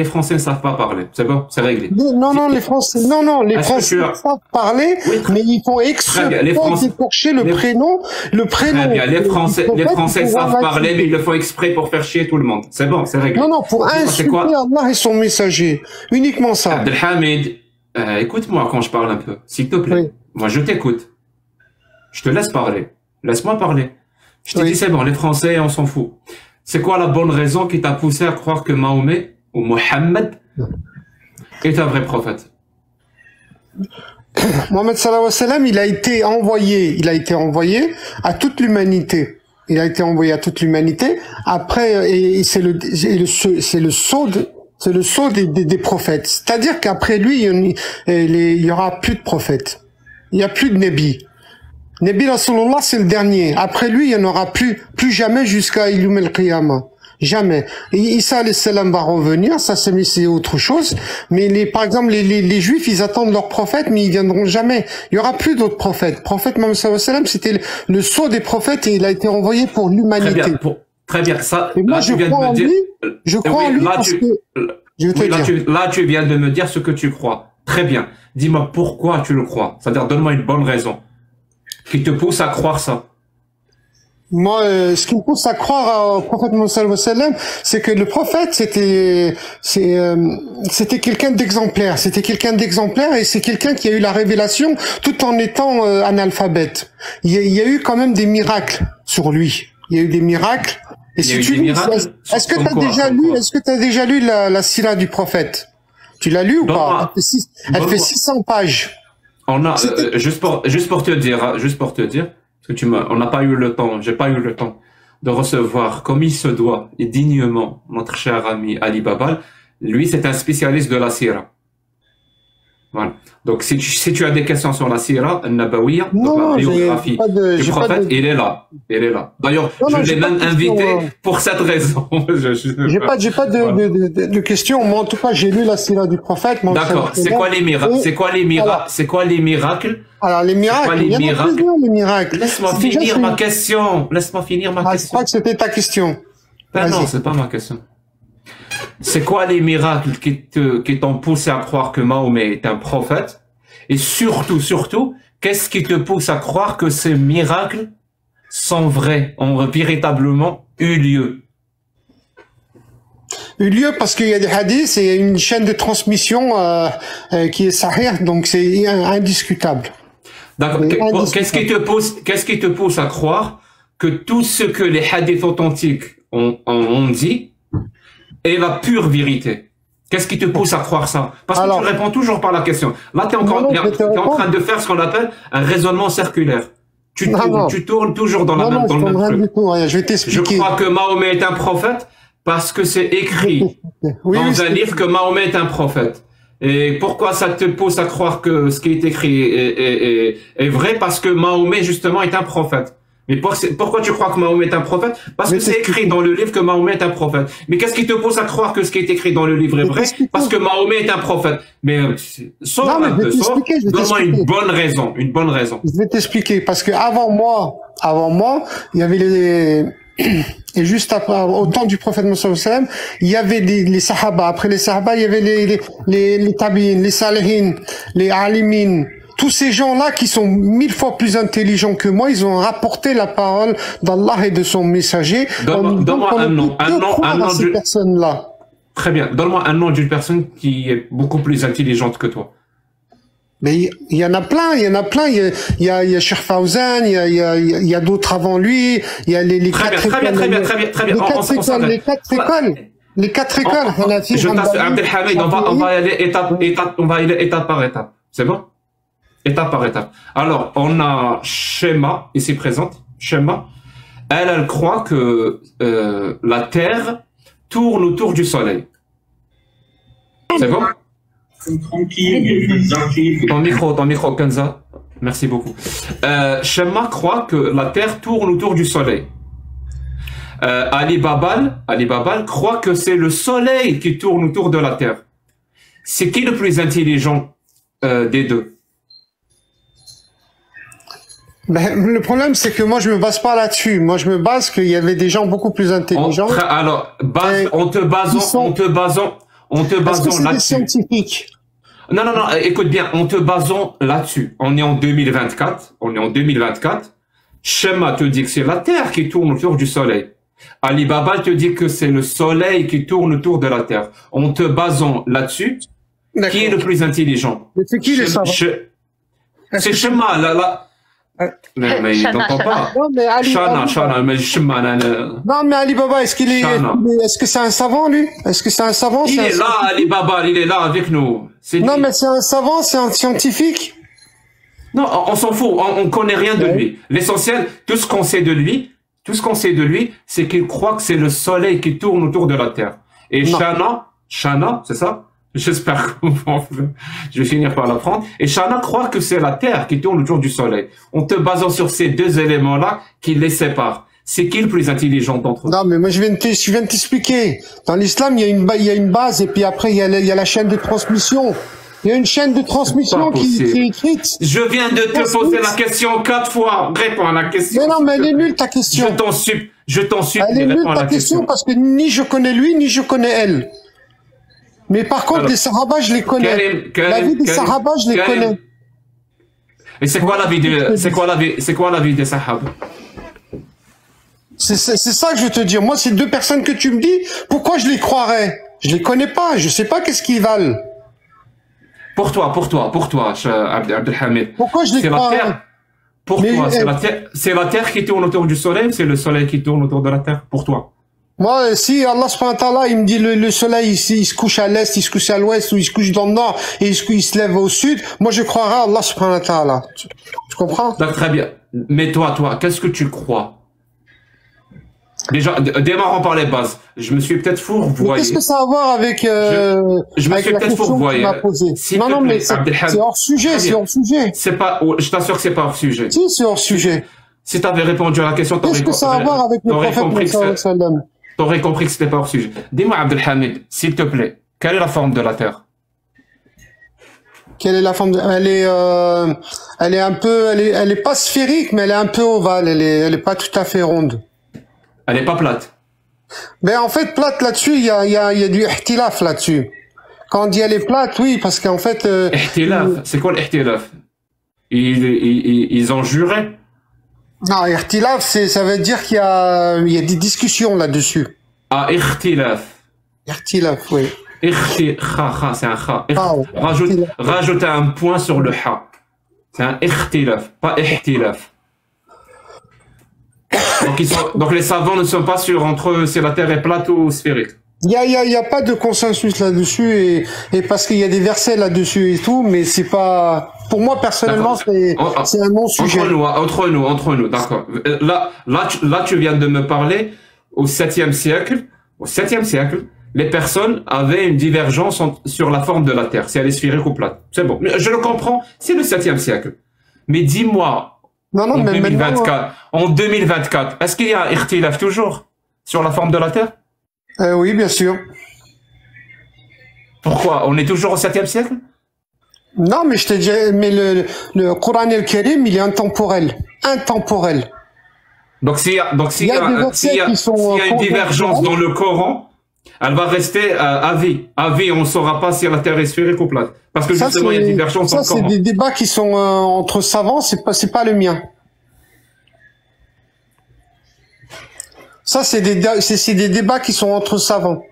Français ne savent pas parler. C'est bon, c'est réglé. Non, les Français savent parler, oui, mais ils font exprès d'écorcher le prénom. Très bien. Les Français savent parler, mais ils le font exprès pour faire chier tout le monde. C'est bon, c'est réglé. Non, pour insulter Allah et son messager. Uniquement ça. Abdelhamid, écoute-moi quand je parle un peu, s'il te plaît. Oui. Moi, je t'écoute. Je te laisse parler. Laisse-moi parler. Je t'ai dit, c'est bon, les Français, on s'en fout. C'est quoi la bonne raison qui t'a poussé à croire que Mahomet ou Mohammed est un vrai prophète? Mohammed sallallahu alayhi wa sallam, il a été envoyé à toute l'humanité. Il a été envoyé à toute l'humanité. Après, et c'est le sceau des prophètes. C'est-à-dire qu'après lui, il y aura plus de prophètes. Il y a plus de Nabi. Nabi Rasulullah, c'est le dernier. Après lui, il n'y en aura plus jamais jusqu'à Ilum el-Qiyamah. Jamais. Et Isa alayhi salam va revenir, ça c'est autre chose. Mais par exemple, les Juifs, ils attendent leurs prophètes, mais ils viendront jamais. Il y aura plus d'autres prophètes. Prophète Mohammed sallallahu alayhi wa sallam, c'était le sceau des prophètes et il a été envoyé pour l'humanité. Très bien. Ça, et moi, je crois en lui. Je crois en lui parce que là, tu viens de me dire ce que tu crois. Très bien. Dis-moi pourquoi tu le crois. C'est-à-dire, donne-moi une bonne raison qui te pousse à croire ça. Moi, ce qui me pousse à croire au prophète Mohammed sallallahu alayhi wa sallam, c'est que le prophète, c'était quelqu'un d'exemplaire. C'était quelqu'un d'exemplaire et c'est quelqu'un qui a eu la révélation tout en étant analphabète. Il y a eu quand même des miracles sur lui. Il y a eu des miracles. Et si tu lis, est-ce que tu as déjà lu la sira du prophète? Tu l'as lu ou pas? Elle fait 600 pages. On a juste pour te dire, parce que on n'a pas eu le temps, j'ai pas eu le temps de recevoir comme il se doit et dignement notre cher ami Ali Babal. Lui, c'est un spécialiste de la sira. Voilà. Donc, si tu as des questions sur la Sira al-Nabawiyya, donc Non, la j'ai biographie pas de- du j'ai pas prophète, de- il est là. Il est là. D'ailleurs, Non, je non, l'ai j'ai pas même de question, invité pour cette raison. J'ai pas de questions. Moi, en tout cas, j'ai lu la sira du prophète. Moi, D'accord. ça me C'est fait quoi bien. les miracles? Et- C'est quoi les miracles? C'est quoi les miracles? Alors, les miracles, quoi les il y en a miracles plusieurs, les miracles. Laisse-moi C'est déjà, finir c'est- ma question. Laisse-moi finir ma Ah, je question. crois que c'était ta question. Ben non, Vas-y. c'est pas ma question. C'est quoi les miracles qui t'ont poussé à croire que Mahomet est un prophète? Et surtout, qu'est-ce qui te pousse à croire que ces miracles sont vrais, ont véritablement eu lieu? Eu lieu parce qu'il y a des hadiths et il y a une chaîne de transmission qui est sahih, donc c'est indiscutable. D'accord. Mais Qu'est-ce qui te pousse à croire que tout ce que les hadiths authentiques ont dit est la pure vérité? Qu'est-ce qui te pousse à croire ça? Parce que Alors, tu réponds toujours par la question. Là, tu es, Non, je vais te en répondre. train de faire ce qu'on appelle un raisonnement circulaire. Non. Tu tournes toujours dans, Non, non, dans je le même comprends rien truc. du tout, rien. Je vais Je t'expliquer. crois que Mahomet est un prophète parce que c'est écrit Oui, dans oui, un c'est- livre que Mahomet est un prophète. Et pourquoi ça te pousse à croire que ce qui est écrit est vrai? Parce que Mahomet, justement, est un prophète. Mais pourquoi tu crois que Mahomet est un prophète? Parce Mais que c'est écrit dans le livre que Mahomet est un prophète. Mais qu'est-ce qui te pousse à croire que ce qui est écrit dans le livre est Mais vrai? t'expliques. Parce que Mahomet est un prophète. Mais sors Non, mais un je peu, vais sors. t'expliquer, je vais Donne-moi une t'expliquer. bonne raison, une bonne raison. Je vais t'expliquer parce que avant moi, il y avait les et juste après, au temps du prophète Mohammed sallallahu alayhi wa sallam, il y avait les sahaba. Après les sahaba, il y avait les tabi'in, les salihin, les alimin. Tous ces gens-là qui sont 1000 fois plus intelligents que moi, ils ont rapporté la parole d'Allah et de son messager. Donne-moi un nom, un nom ces de- personnes-là. Très bien. Donne-moi un nom d'une personne qui est beaucoup plus intelligente que toi. Mais il y en a plein, il y a Cheikh Fawzan, il y a d'autres avant lui, il y a les Très quatre bien, très bien, écoles, très bien, très bien. les quatre écoles, s'arrête. les quatre écoles, Hanafi, Je Hanbali, Abdelhamid, on va y aller étape par étape. C'est bon? Étape par étape. Alors, on a Shema, ici présente. Shema. Elle croit que la Terre tourne autour du Soleil. C'est bon? Ton micro, Kenza. Merci beaucoup. Shema croit que la Terre tourne autour du Soleil. Ali Babal croit que c'est le Soleil qui tourne autour de la Terre. C'est qui le plus intelligent des deux? Ben, le problème, c'est que moi, je me base pas là-dessus. Moi, je me base qu'il y avait des gens beaucoup plus intelligents. Alors, Et en te basant Est-ce que c'est des là-dessus. scientifiques? Non, écoute bien, en te basant là-dessus. On est en 2024. Shema te dit que c'est la Terre qui tourne autour du Soleil. Ali Baba te dit que c'est le Soleil qui tourne autour de la Terre. En te basant là-dessus, qui est le plus intelligent? Mais c'est qui les savants? C'est Shema, là. Mais il Shana, n'entend pas. Non, mais Ali, Shana, mais Shema, Non, mais Ali Baba, est-ce que c'est un savant, lui? Est-ce que c'est un savant? il C'est un est là, Ali Baba, il est là avec nous. C'est Non, lui. mais c'est un savant, c'est un scientifique. Non, on s'en fout, on connaît rien de lui. L'essentiel, tout ce qu'on sait de lui, c'est qu'il croit que c'est le soleil qui tourne autour de la Terre. Et Non. Shana, c'est ça? J'espère que je vais finir par l'apprendre. Et Shana croit que c'est la Terre qui tourne autour du soleil. En te basant sur ces deux éléments-là qui les séparent. C'est qui le plus intelligent d'entre eux? Non, mais moi, je viens de t'expliquer. Dans l'islam, il y a une base, et puis après, il y a la chaîne de transmission. Il y a une chaîne de transmission Pas qui possible. est écrite. Je viens de te poser la question 4 fois. Réponds à la question. Mais non, mais elle est nulle, ta question. Je t'en supplie, Elle est nulle, réponds à ta la question. question, parce que ni je connais lui, ni je connais elle. Mais par contre, Alors, les Sahaba, je les connais. Karim, La vie des Sahaba, je les Karim. connais. Et c'est quoi la vie des Sahaba? C'est ça que je veux te dire. Moi, ces deux personnes que tu me dis, pourquoi je les croirais? Je les connais pas, je sais pas qu'est-ce qu'ils valent. Pour toi, Abdelhamid. Pourquoi je les C'est la croirais? Terre. Pour Mais, toi, c'est la Terre qui tourne autour du Soleil, ou c'est le Soleil qui tourne autour de la Terre? Pour toi. Moi, si Allah subhanahu wa ta'ala, il me dit le soleil, il se couche à l'est, il se couche à l'ouest, ou il se couche dans le nord, et il se lève au sud, moi je croirais à Allah subhanahu wa ta'ala. Tu comprends? Donc, très bien. Mais toi, qu'est-ce que tu crois? Déjà, démarrons par les bases. Je me suis peut-être fourvoyé. Qu'est-ce que ça a à voir avec, je me avec suis la peut-être question que tu fourvoyé. m'as posée? Non, non, mais c'est hors sujet, c'est hors sujet. C'est pas, je t'assure que c'est pas hors sujet. Si, c'est hors sujet. Si t'avais répondu à la question, qu'est-ce que ça a à voir avec le prophète? T'aurais compris que c'était pas hors sujet. Dis-moi, Abdelhamid, s'il te plaît, quelle est la forme de la Terre? Quelle est la forme elle est un peu, elle est pas sphérique, mais elle est un peu ovale. Elle est pas tout à fait ronde. Elle est pas plate. Ben en fait, plate là-dessus, il y a du ihtilaf là-dessus. Quand on dit elle est plate, oui, parce qu'en fait. Ihtilaf, c'est quoi l'ihtilaf? Ils ont juré? Non, ihtilaf, ça veut dire qu'il y a des discussions là-dessus. Ah, ihtilaf. Ihtilaf, oui. C'est un kha. Rajoute un point sur le ha. C'est un ihtilaf, pas ihtilaf. Donc les savants ne sont pas sûrs entre eux si la Terre est plate ou sphérique. Il y a pas de consensus là-dessus et parce qu'il y a des versets là-dessus et tout, mais c'est pas, pour moi personnellement, c'est un non-sujet. Entre nous, d'accord. Là, tu viens de me parler au 7e siècle. Au 7e siècle, les personnes avaient une divergence sur la forme de la Terre, si elle est sphérique ou plate. C'est bon. Je le comprends, c'est le 7e siècle. Mais dis-moi, en 2024, est-ce qu'il y a un ihtilaf toujours sur la forme de la Terre? Oui, bien sûr. Pourquoi? On est toujours au 7e siècle? Non, mais je te dirais, mais le Coran el-Karim, il est intemporel. Intemporel. Donc s'il y a une divergence dans le Coran, elle va rester à vie. À vie, on ne saura pas si la Terre est sphérique ou plate. Parce que justement, il y a une divergence dans le Coran. Ça, c'est des débats qui sont entre savants, c'est pas le mien. Ça, c'est des débats qui sont entre savants.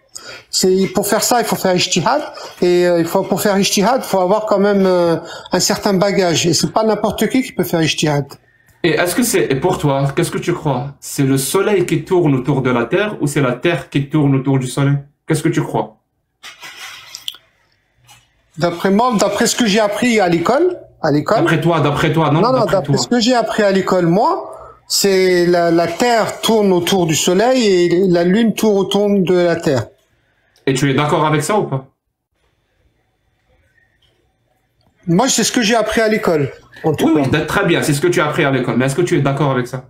Pour faire ça, il faut faire ijtihad. Et pour faire ijtihad, il faut avoir quand même un certain bagage. Et c'est pas n'importe qui peut faire ijtihad. Et est-ce que c'est, pour toi, qu'est-ce que tu crois? C'est le soleil qui tourne autour de la Terre ou c'est la Terre qui tourne autour du soleil? Qu'est-ce que tu crois? D'après moi, d'après ce que j'ai appris à l'école. D'après toi, non, d'après ce que j'ai appris à l'école, moi, c'est la Terre tourne autour du soleil et la Lune tourne autour de la Terre. Et tu es d'accord avec ça ou pas? Moi, c'est ce que j'ai appris à l'école. Oui, très bien, c'est ce que tu as appris à l'école. Mais est-ce que tu es d'accord avec ça?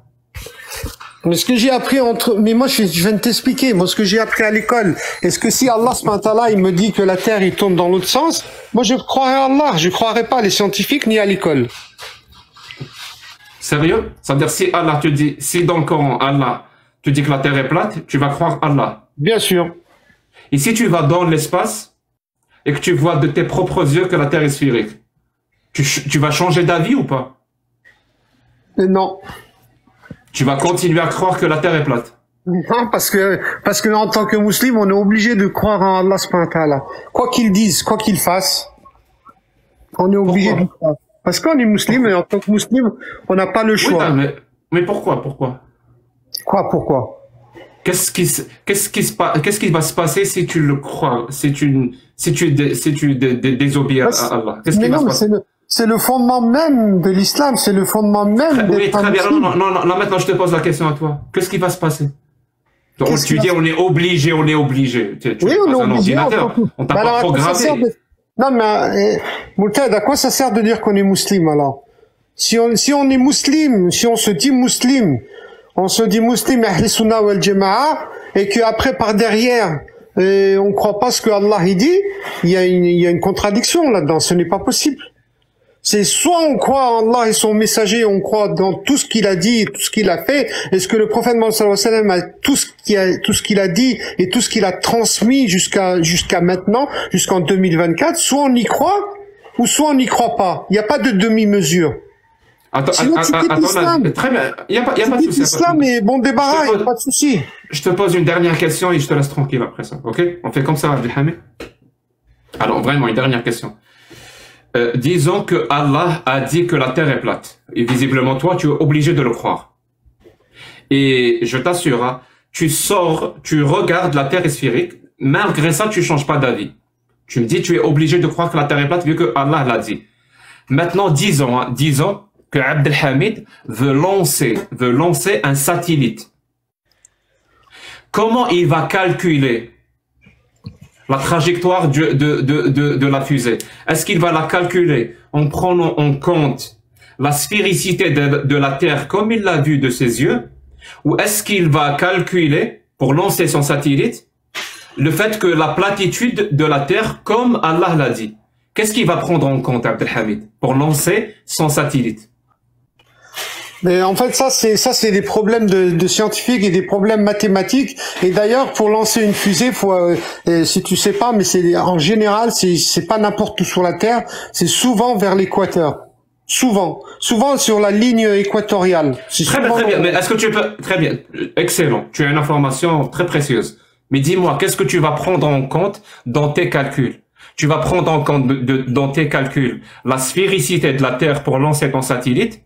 Mais ce que j'ai appris mais moi, je viens de t'expliquer. Moi, ce que j'ai appris à l'école. Est-ce que si Allah, il me dit que la Terre, il tourne dans l'autre sens, moi, je croirais à Allah. Je croirais pas les scientifiques ni à l'école. Sérieux? Ça veut dire si dans le Coran, Allah te dit que la Terre est plate, tu vas croire Allah? Bien sûr. Et si tu vas dans l'espace et que tu vois de tes propres yeux que la Terre est sphérique, tu vas changer d'avis ou pas? Non. Tu vas continuer à croire que la Terre est plate? Non, parce que en tant que musulman, on est obligé de croire en Allah subhanahu wa ta'ala. Quoi qu'il dise, quoi qu'il fasse, on est obligé de croire. Parce qu'on est musulman et en tant que musulman, on n'a pas le choix. Oui, mais pourquoi? Pourquoi? Qu'est-ce qui va se passer si tu le crois, si tu désobéis à Allah? Qu'est-ce qui va se passer? C'est le fondement même de l'islam, c'est le fondement même de très bien. Non, là maintenant je te pose la question à toi. Qu'est-ce qui va se passer? Tu dis on est obligé. Oui, on est obligé. On t'a pas programmé. Non, mais Mourtad, à quoi ça sert de dire qu'on est musulman alors? Si on est musulman, si on se dit musulman, Ahl Sunnah wal Jama'a, et qu'après par derrière, on croit pas ce que Allah il dit, il y a une contradiction là-dedans. Ce n'est pas possible. C'est soit on croit en Allah et son messager, on croit dans tout ce qu'il a dit, tout ce qu'il a fait, et ce que le prophète Mohammed sallallahu alayhi wa sallam a tout ce qu'il a dit et tout ce qu'il a transmis jusqu'à maintenant, jusqu'en 2024, soit on y croit ou soit on n'y croit pas. Il n'y a pas de demi-mesure. Attends, très bien. Il n'y a pas de souci. L'islam est bon débarras, il n'y a pas de souci. Je te pose une dernière question et je te laisse tranquille après ça. Ok? On fait comme ça, Abdelhamid. Alors, vraiment, une dernière question. Disons que Allah a dit que la Terre est plate. Et visiblement, toi, tu es obligé de le croire. Et je t'assure, hein, tu regardes la Terre est sphérique. Malgré ça, tu changes pas d'avis. Tu me dis, tu es obligé de croire que la Terre est plate vu que Allah l'a dit. Maintenant, disons que Abdelhamid veut lancer un satellite. comment il va calculer la trajectoire de la fusée? Est-ce qu'il va la calculer en prenant en compte la sphéricité de la Terre comme il l'a vu de ses yeux? Ou est-ce qu'il va calculer, pour lancer son satellite, le fait que la platitude de la Terre comme Allah l'a dit? Qu'est-ce qu'il va prendre en compte, Abdelhamid, pour lancer son satellite? Mais en fait, ça c'est des problèmes de scientifiques et des problèmes mathématiques. Et d'ailleurs, pour lancer une fusée, faut, si tu sais pas, mais c'est en général, c'est pas n'importe où sur la Terre, c'est souvent vers l'équateur. Souvent sur la ligne équatoriale. Très bien. Mais est-ce que tu peux, très bien, excellent. Tu as une information très précieuse. Mais dis-moi, qu'est-ce que tu vas prendre en compte dans tes calculs? Tu vas prendre en compte dans tes calculs la sphéricité de la Terre pour lancer ton satellite?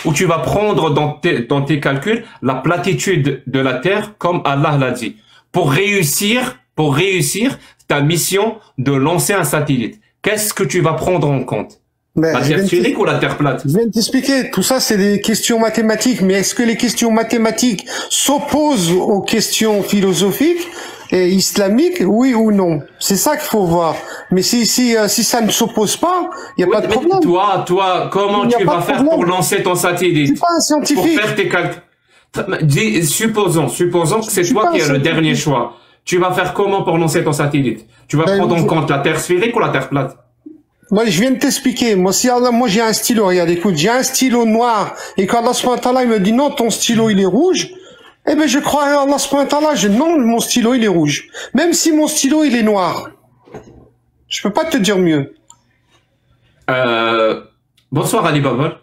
Ou tu vas prendre dans tes calculs la platitude de la Terre comme Allah l'a dit, pour réussir ta mission de lancer un satellite? Qu'est-ce que tu vas prendre en compte? La Terre sphérique ou la Terre plate? Je viens de t'expliquer, tout ça c'est des questions mathématiques, mais est-ce que les questions mathématiques s'opposent aux questions philosophiques et islamiques, oui ou non? C'est ça qu'il faut voir. Mais si ça ne s'oppose pas, il n'y a pas de problème. Toi, comment tu vas faire pour lancer ton satellite? Je suis pas un scientifique. Pour faire tes calculs. Supposons que c'est toi qui as le dernier choix. Tu vas faire comment pour lancer ton satellite? Tu vas prendre en compte la Terre sphérique ou la Terre plate? Moi, je viens de t'expliquer. Moi, j'ai un stylo, regarde, écoute, j'ai un stylo noir. Et quand Allah subhanahu wa ta'ala, il me dit non, ton stylo, il est rouge. Eh ben, je crois à Allah subhanahu wa ta'ala, non, mon stylo, il est rouge. Même si mon stylo, il est noir. Je peux pas te dire mieux. Bonsoir, Ali Babal.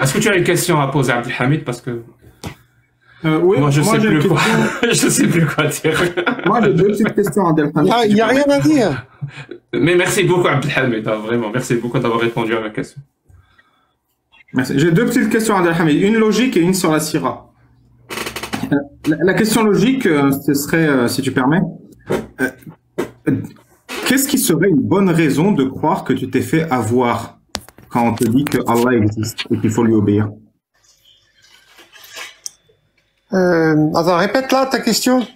Est-ce que tu as une question à poser à Abdelhamid? Parce que oui, moi, je sais plus quoi. Je sais plus quoi dire. Moi, j'ai deux petites questions à Abdelhamid. Il n'y a rien à dire. Mais merci beaucoup, Abdelhamid. Vraiment, merci beaucoup d'avoir répondu à ma question. Merci. J'ai deux petites questions à Abdelhamid. Une logique et une sur la Sira. La question logique, ce serait, si tu permets, qu'est-ce qui serait une bonne raison de croire que tu t'es fait avoir quand on te dit que Allah existe et qu'il faut lui obéir? Attends, répète là ta question.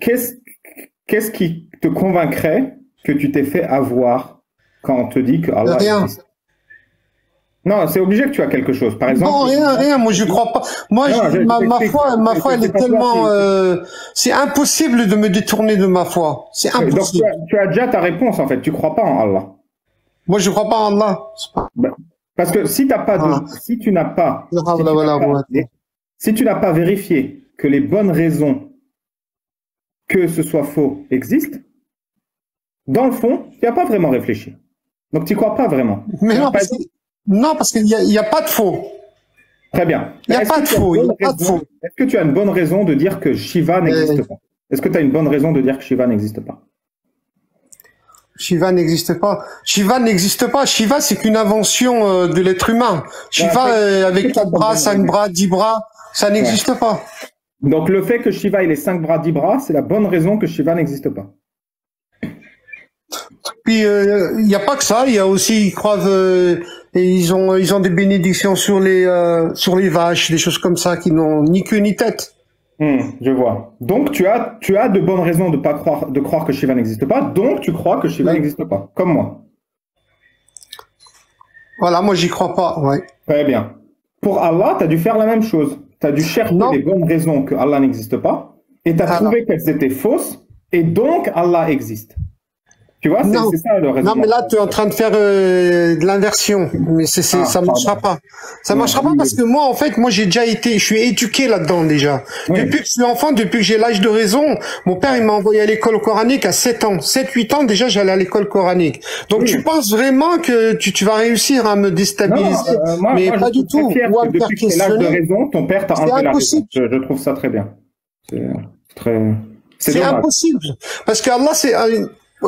Qu'est-ce qui te convaincrait que tu t'es fait avoir quand on te dit que Allah existe? Non, c'est obligé que tu as quelque chose. Par exemple. Non, rien. Moi, je crois pas. Moi, ma foi, elle est tellement. C'est impossible de me détourner de ma foi. C'est impossible. Donc, tu as déjà ta réponse en fait. Tu crois pas en Allah. Moi, je crois pas en Allah. Parce que si t'as pas si tu n'as pas, si tu n'as pas vérifié que les bonnes raisons que ce soit faux existent, dans le fond, tu n'as pas vraiment réfléchi. Donc, tu crois pas vraiment. Mais non, parce qu'il n'y a pas de faux. Très bien. Il n'y a pas de faux. Est-ce que tu as une bonne raison de dire que Shiva n'existe pas? Est-ce que tu as une bonne raison de dire que Shiva n'existe pas? Shiva n'existe pas. Shiva n'existe pas. Shiva, c'est qu'une invention de l'être humain. Shiva, avec 4 bras, 5 bras, 10 bras, ça n'existe pas. Donc, le fait que Shiva ait les 5 bras, 10 bras, c'est la bonne raison que Shiva n'existe pas. Puis, il n'y a pas que ça. Il y a aussi, ils croient, ils ont des bénédictions sur les vaches, des choses comme ça qui n'ont ni queue ni tête. Je vois. Donc, tu as de bonnes raisons de croire que Shiva n'existe pas. Donc, tu crois que Shiva n'existe pas. Comme moi. Voilà, moi, j'y crois pas, ouais. Très bien. Pour Allah, tu as dû faire la même chose. Tu as dû chercher les bonnes raisons que Allah n'existe pas. Et tu as trouvé qu'elles étaient fausses. Et donc, Allah existe. Tu vois, c'est ça le raisonnement. Non, mais là, tu es en train de faire de l'inversion. Mais ça marchera pas. Ça marchera pas parce que moi, en fait, je suis éduqué là-dedans déjà. Oui. Depuis que je suis enfant, depuis que j'ai l'âge de raison, mon père, il m'a envoyé à l'école coranique à 7 ans. 7-8 ans, déjà, j'allais à l'école coranique. Donc, tu penses vraiment que tu vas réussir à me déstabiliser? Mais pas du tout. Ou à me faire questionner. L'âge de raison, ton père t'a enlevé la raison. Je trouve ça très bien. C'est impossible. Parce que Allah,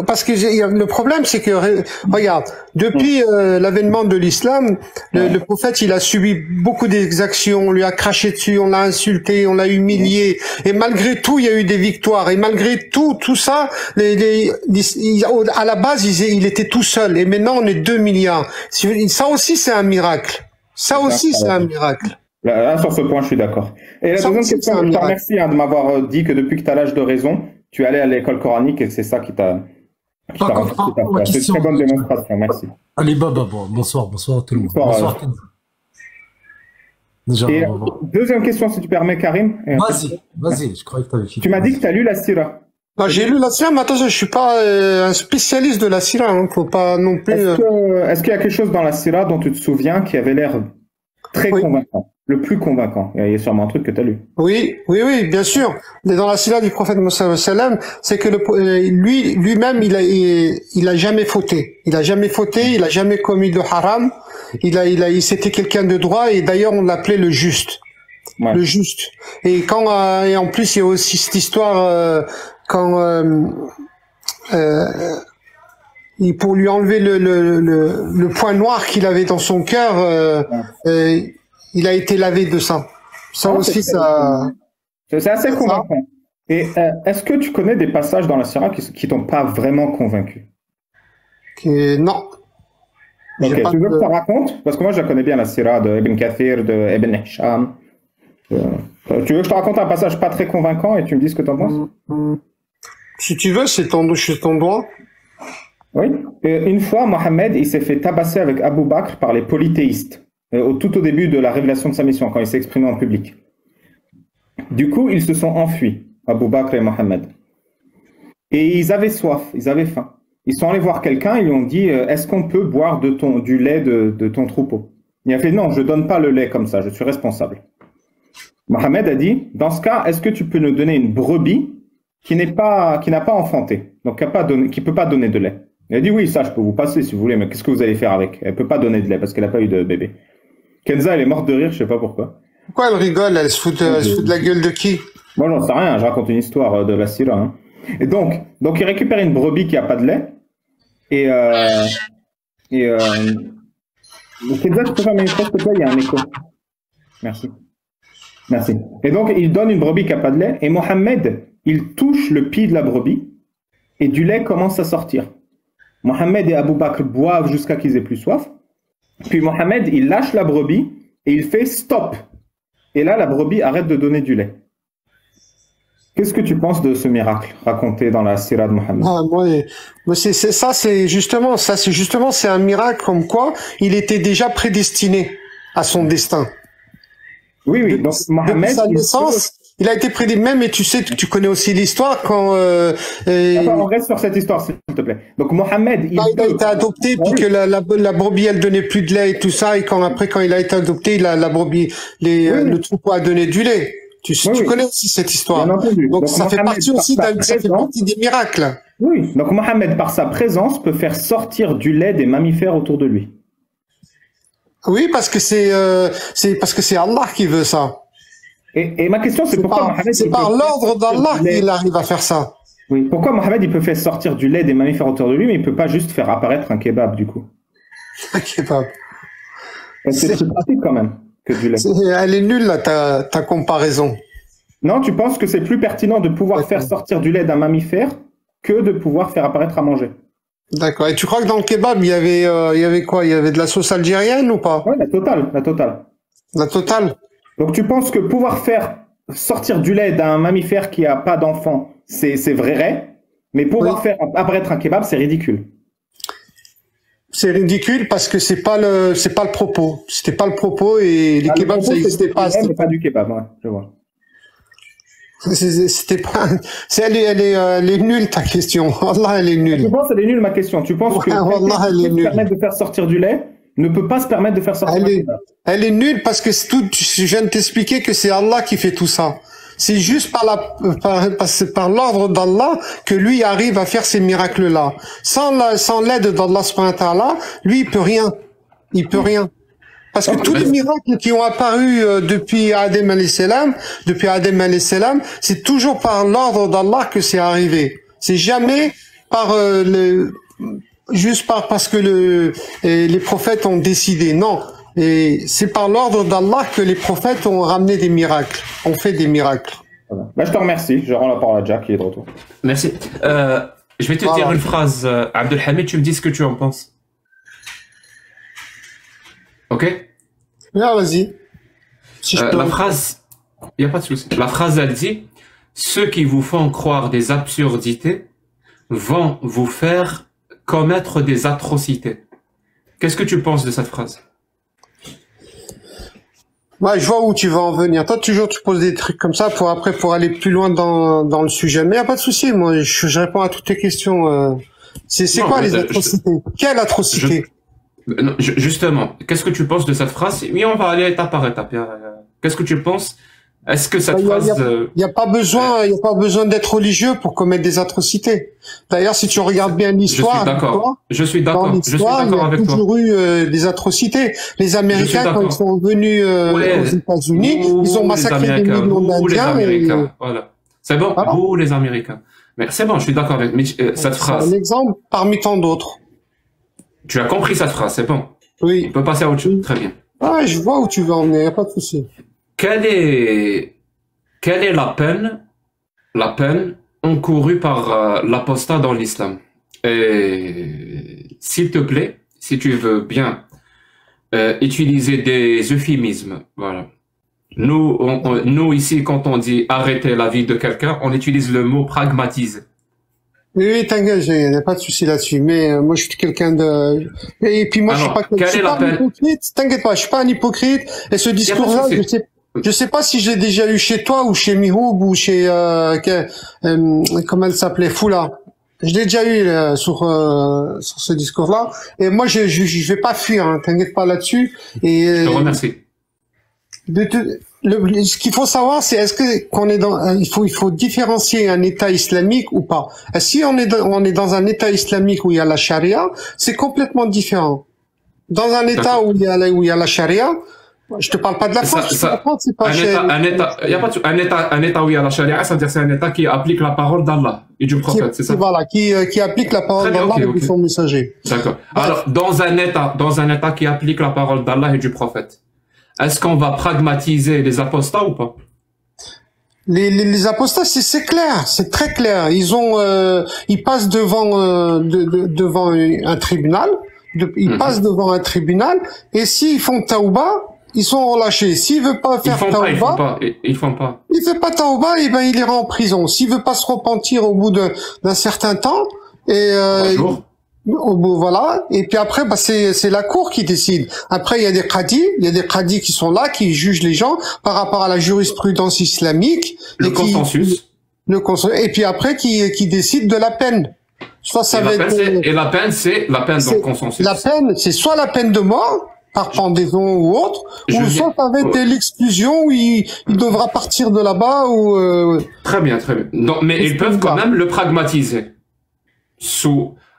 parce que le problème, c'est que, regarde, depuis l'avènement de l'islam, le prophète, il a subi beaucoup d'exactions, on lui a craché dessus, on l'a insulté, on l'a humilié, et malgré tout, il y a eu des victoires, et malgré tout ça, à la base, il était tout seul, et maintenant, on est 2 milliards. Ça aussi, c'est un miracle. Ça aussi, c'est un miracle. Là, sur ce point, je suis d'accord. Et la deuxième question, je te remercie de m'avoir dit que depuis que tu as l'âge de raison, tu allais à l'école coranique et c'est ça qui t'a... C'est une très bonne démonstration, merci. Allez, Baba, bonsoir tout le monde. Bonsoir. Déjà, et deuxième question, si tu permets, Karim. Vas-y, je croyais que tu avais fini. Tu m'as dit que tu as lu la Sira. J'ai lu la Sira, mais attention, je suis pas un spécialiste de la Sira, hein, faut pas non plus... Est-ce qu'il y a quelque chose dans la Sira dont tu te souviens qui avait l'air très convaincant, le plus convaincant? Il y a sûrement un truc que tu as lu. Oui, bien sûr. Mais dans la Sira du prophète Moussa sallam, c'est que lui-même, il a jamais fauté. Il a jamais fauté, il a jamais commis de haram. C'était quelqu'un de droit et d'ailleurs on l'appelait le juste. Ouais. Le juste. Et et en plus il y a aussi cette histoire pour lui enlever le point noir qu'il avait dans son cœur, il a été lavé de ça. Ça aussi, ça... C'est assez convaincant. Et est-ce que tu connais des passages dans la Sira qui t'ont pas vraiment convaincu? Non. Ok, tu veux que je te raconte? Parce que moi, je connais bien la Sira de Ibn Kathir, de Ibn Hisham. Tu veux que je te raconte un passage pas très convaincant et tu me dis ce que tu en penses? Si tu veux, c'est ton droit. Oui. Une fois, Mohammed, il s'est fait tabasser avec Abu Bakr par les polythéistes, tout au début de la révélation de sa mission, quand il s'est exprimé en public. Du coup, ils se sont enfuis, Abu Bakr et Mohammed. Et ils avaient soif, ils avaient faim. Ils sont allés voir quelqu'un, ils lui ont dit « Est-ce qu'on peut boire du lait de ton troupeau ?» Il a fait « Non, je ne donne pas le lait comme ça, je suis responsable. » Mohammed a dit « Dans ce cas, est-ce que tu peux nous donner une brebis qui n'a pas enfanté, donc qui ne peut pas donner de lait ?» Il a dit « Oui, ça, je peux vous passer si vous voulez, mais qu'est-ce que vous allez faire avec? Elle ne peut pas donner de lait parce qu'elle n'a pas eu de bébé. » Kenza, elle est morte de rire, je ne sais pas pourquoi. Pourquoi elle rigole? Elle se fout de la gueule de qui? Moi, j'en sais rien, je raconte une histoire de la Sira. Hein. Et donc il récupère une brebis qui n'a pas de lait. Kenza, tu peux faire mes micros, s'il te plaît, il y a un écho. Merci. Et donc, il donne une brebis qui n'a pas de lait, et Mohammed, il touche le pied de la brebis, et du lait commence à sortir. Mohammed et Abu Bakr boivent jusqu'à qu'ils aient plus soif. Puis Mohammed, il lâche la brebis, et il fait stop. Et là, la brebis arrête de donner du lait. Qu'est-ce que tu penses de ce miracle raconté dans la Sira de Mohammed? C'est justement un miracle comme quoi il était déjà prédestiné à son destin. Oui. Donc Mohammed, sa naissance, il a été prédestiné. Même, et tu connais aussi l'histoire quand. Attends, on reste sur cette histoire, s'il te plaît. Donc Mohammed, il a été adopté, puis que la brebis, elle donnait plus de lait et tout ça, et quand il a été adopté, la brebis, le troupeau a donné du lait. Tu connais aussi cette histoire. Donc ça fait partie aussi des miracles. Oui, donc Mohammed, par sa présence, peut faire sortir du lait des mammifères autour de lui. Oui, parce que c'est Allah qui veut ça. Et ma question, c'est pourquoi Mohammed... C'est par l'ordre d'Allah qu'il arrive à faire ça. Oui, pourquoi Mohammed, il peut faire sortir du lait des mammifères autour de lui, mais il peut pas juste faire apparaître un kebab, du coup? Un kebab. C'est pratique quand même. Elle est nulle, là, ta comparaison. Non, tu penses que c'est plus pertinent de pouvoir faire sortir du lait d'un mammifère que de pouvoir faire apparaître à manger? D'accord. Et tu crois que dans le kebab, il y avait quoi? Il y avait de la sauce algérienne ou pas? Oui, la totale. La totale. Donc tu penses que pouvoir faire sortir du lait d'un mammifère qui a pas d'enfant, c'est vrai, mais pouvoir faire apparaître un kebab, c'est ridicule. C'est ridicule parce que c'est pas le propos. C'était pas le propos et les kebabs ça n'existait pas. C'était pas du kebab, ouais, je vois. C'était pas. Elle est nulle ta question. Wallah, elle est nulle. Tu penses qu'elle est nulle ma question? Tu penses que Wallah, elle est nulle. Permettre de faire sortir du lait ne peut pas se permettre de faire sortir du lait. Elle est nulle parce que je viens de t'expliquer que c'est Allah qui fait tout ça. C'est juste par l'ordre d'Allah que lui arrive à faire ces miracles-là. Sans l'aide d'Allah subhanahu wa ta'ala, lui, il peut rien. Parce que tous les miracles qui ont apparu depuis Adem alayhi salam, c'est toujours par l'ordre d'Allah que c'est arrivé. C'est jamais parce que les prophètes ont décidé. Non. Et c'est par l'ordre d'Allah que les prophètes ont ramené des miracles, ont fait des miracles. Bah, je te remercie, je rends la parole à Jack qui est de retour. Merci. Je vais te dire une phrase, Abdelhamid, tu me dis ce que tu en penses. Ok? Ah, vas-y. Si je peux... La phrase, il n'y a pas de souci. La phrase, elle dit, ceux qui vous font croire des absurdités vont vous faire commettre des atrocités. Qu'est-ce que tu penses de cette phrase? Ouais, je vois où tu vas en venir. Toi, toujours, tu poses des trucs comme ça pour après, pour aller plus loin dans le sujet. Mais y a pas de souci. Moi, je réponds à toutes tes questions. C'est quoi les atrocités? Quelle atrocité? Justement, qu'est-ce que tu penses de cette phrase? Oui, on va aller étape par étape. Qu'est-ce que tu penses? Est-ce que cette phrase... Il n'y a pas besoin d'être religieux pour commettre des atrocités. D'ailleurs, si tu regardes bien l'histoire... Je suis d'accord avec toi. Il y a toujours eu des atrocités. Les Américains, quand ils sont venus aux États-Unis, ils ont massacré des millions d'Indiens. Voilà. C'est bon, vous les Américains. Mais c'est bon, je suis d'accord avec cette phrase. C'est un exemple parmi tant d'autres. Tu as compris cette phrase, c'est bon. Oui. On peut passer à autre chose. Très bien. Ah, je vois où tu veux emmener, il n'y a pas de souci. Quelle est la peine encourue par l'apostat dans l'islam? Et s'il te plaît, si tu veux bien utiliser des euphémismes, voilà. Nous ici, quand on dit arrêter la vie de quelqu'un, on utilise le mot pragmatiser. Oui, t'inquiète, il n'y a pas de souci là-dessus. Mais moi, je suis quelqu'un de... Et puis moi, je suis pas un hypocrite. T'inquiète pas, je suis pas un hypocrite. Et ce discours-là, je sais pas si je l'ai déjà eu chez toi ou chez Mihoub ou chez... comment elle s'appelait? Foula. Je l'ai déjà eu sur ce discours-là. Et moi, je vais pas fuir, hein, t'inquiète pas là-dessus. Et je te remercie. Ce qu'il faut savoir, c'est qu'on est dans, il faut différencier un État islamique ou pas. Et si on est dans un État islamique où il y a la charia, c'est complètement différent. Dans un État où il y a la charia, je te parle pas de la France, c'est pas un État où il y a la charia, c'est-à-dire c'est un État qui applique la parole d'Allah et du prophète, c'est ça? Voilà, qui applique la parole d'Allah et de son messager. D'accord. Alors, dans un État qui applique la parole d'Allah et du prophète, est-ce qu'on va pragmatiser les apostats ou pas? Les apostats, c'est clair, c'est très clair. Ils passent devant un tribunal, passent devant un tribunal, et s'ils font taouba, ils sont relâchés. S'il veut pas faire taouba, ils font pas. Il fait pas taouba, et ben il ira en prison. S'il veut pas se repentir au bout d'un certain temps, voilà, et puis après, c'est la cour qui décide. Après, il y a des qadis qui sont là, qui jugent les gens par rapport à la jurisprudence islamique. Le consensus. Et puis après, qui décide de la peine. Et la peine, c'est la peine dans le consensus. La peine, c'est soit la peine de mort, par pendaison ou autre, ou soit avec l'exclusion où il devra partir de là-bas ou... Très bien, très bien. Non, mais ils peuvent quand même le pragmatiser.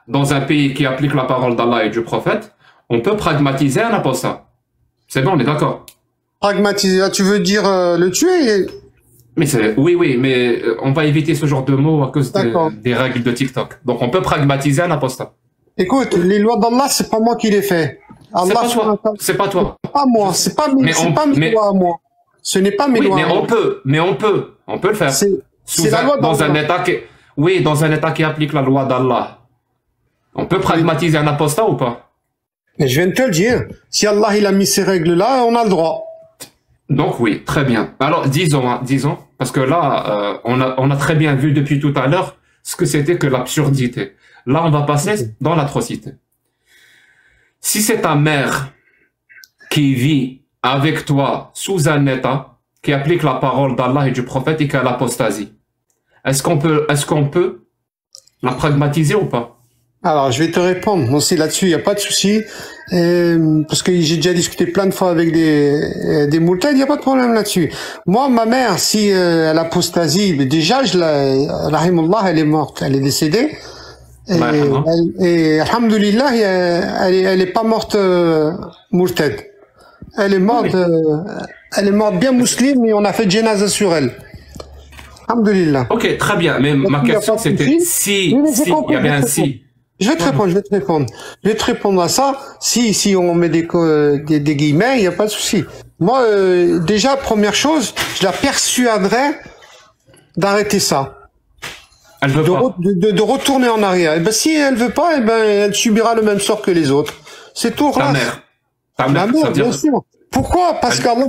Dans un pays qui applique la parole d'Allah et du prophète, on peut pragmatiser un apostat. C'est bon, on est d'accord. Pragmatiser, tu veux dire le tuer? Oui, mais on va éviter ce genre de mots à cause des règles de TikTok. Donc on peut pragmatiser un apostat. Écoute, les lois d'Allah, c'est pas moi qui les fais. C'est pas toi. Pas moi, c'est pas mes lois à moi. Ce n'est pas mes lois à moi. Mais on peut le faire. C'est la loi dans un État dans un État qui applique la loi d'Allah. On peut pragmatiser un apostat ou pas? Mais je viens de te le dire. Si Allah il a mis ces règles-là, on a le droit. Donc oui, très bien. Alors disons, parce que là, on a très bien vu depuis tout à l'heure ce que c'était que l'absurdité. Là, on va passer dans l'atrocité. Si c'est ta mère qui vit avec toi sous un État qui applique la parole d'Allah et du prophète et qui a l'apostasie, est-ce qu'on peut la pragmatiser ou pas? Alors, je vais te répondre aussi là-dessus, il n'y a pas de souci, parce que j'ai déjà discuté plein de fois avec des moultades, il n'y a pas de problème là-dessus. Moi, ma mère, si elle apostasie, déjà, rahimullah, elle est morte, elle est décédée, et alhamdulillah, elle est pas morte moultade. Elle est morte bien musulmane, mais on a fait djanaza sur elle. Alhamdulillah. Ok, très bien, mais ma question c'était si, il y avait un si. Je vais te répondre à ça. Si on met des guillemets, il n'y a pas de souci. Moi, déjà, première chose, je la persuaderais d'arrêter ça. Elle veut pas. De retourner en arrière. Et ben, si elle veut pas, elle subira le même sort que les autres. C'est tout. Ta mère, bien sûr. Pourquoi? Parce qu'Allah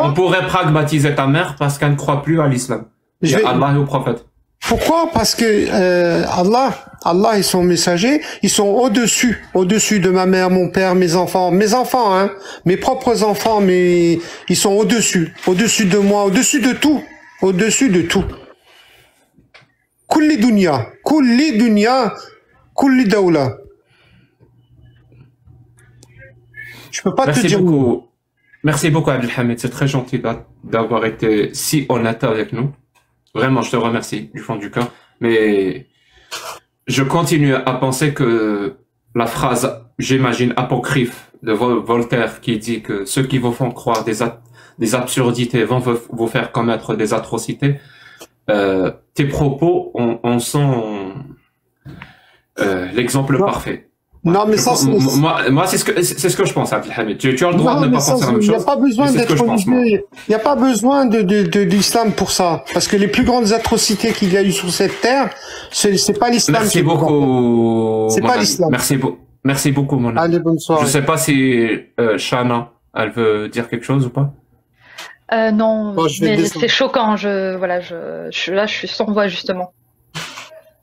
on pourrait pragmatiser ta mère parce qu'elle ne croit plus à l'islam. Allah et au prophète. Pourquoi? Parce que Allah et son messager, ils sont au-dessus de ma mère, mon père, mes enfants, hein, mes propres enfants, mais ils sont au-dessus de moi, au-dessus de tout. Kulli dunya, kulli dawla. Je peux pas te dire. Merci beaucoup, Abdelhamid. C'est très gentil d'avoir été si honnête avec nous. Vraiment, je te remercie du fond du cœur. Mais je continue à penser que la phrase, j'imagine, apocryphe de Voltaire qui dit que ceux qui vous font croire des absurdités vont vous faire commettre des atrocités, tes propos en sont l'exemple parfait. Non, mais ça, moi, c'est ce que je pense, Abdelhamid. Tu as le droit de ne pas penser la même chose. Il n'y a pas besoin d'être religieux. Il n'y a pas besoin de l'islam pour ça. Parce que les plus grandes atrocités qu'il y a eu sur cette terre, c'est pas l'islam. Merci beaucoup. C'est pas l'islam. Merci beaucoup, mon ami. Allez, bonne soirée. Je sais pas si Shana, elle veut dire quelque chose ou pas. Non, mais c'est choquant. Je suis sans voix, justement.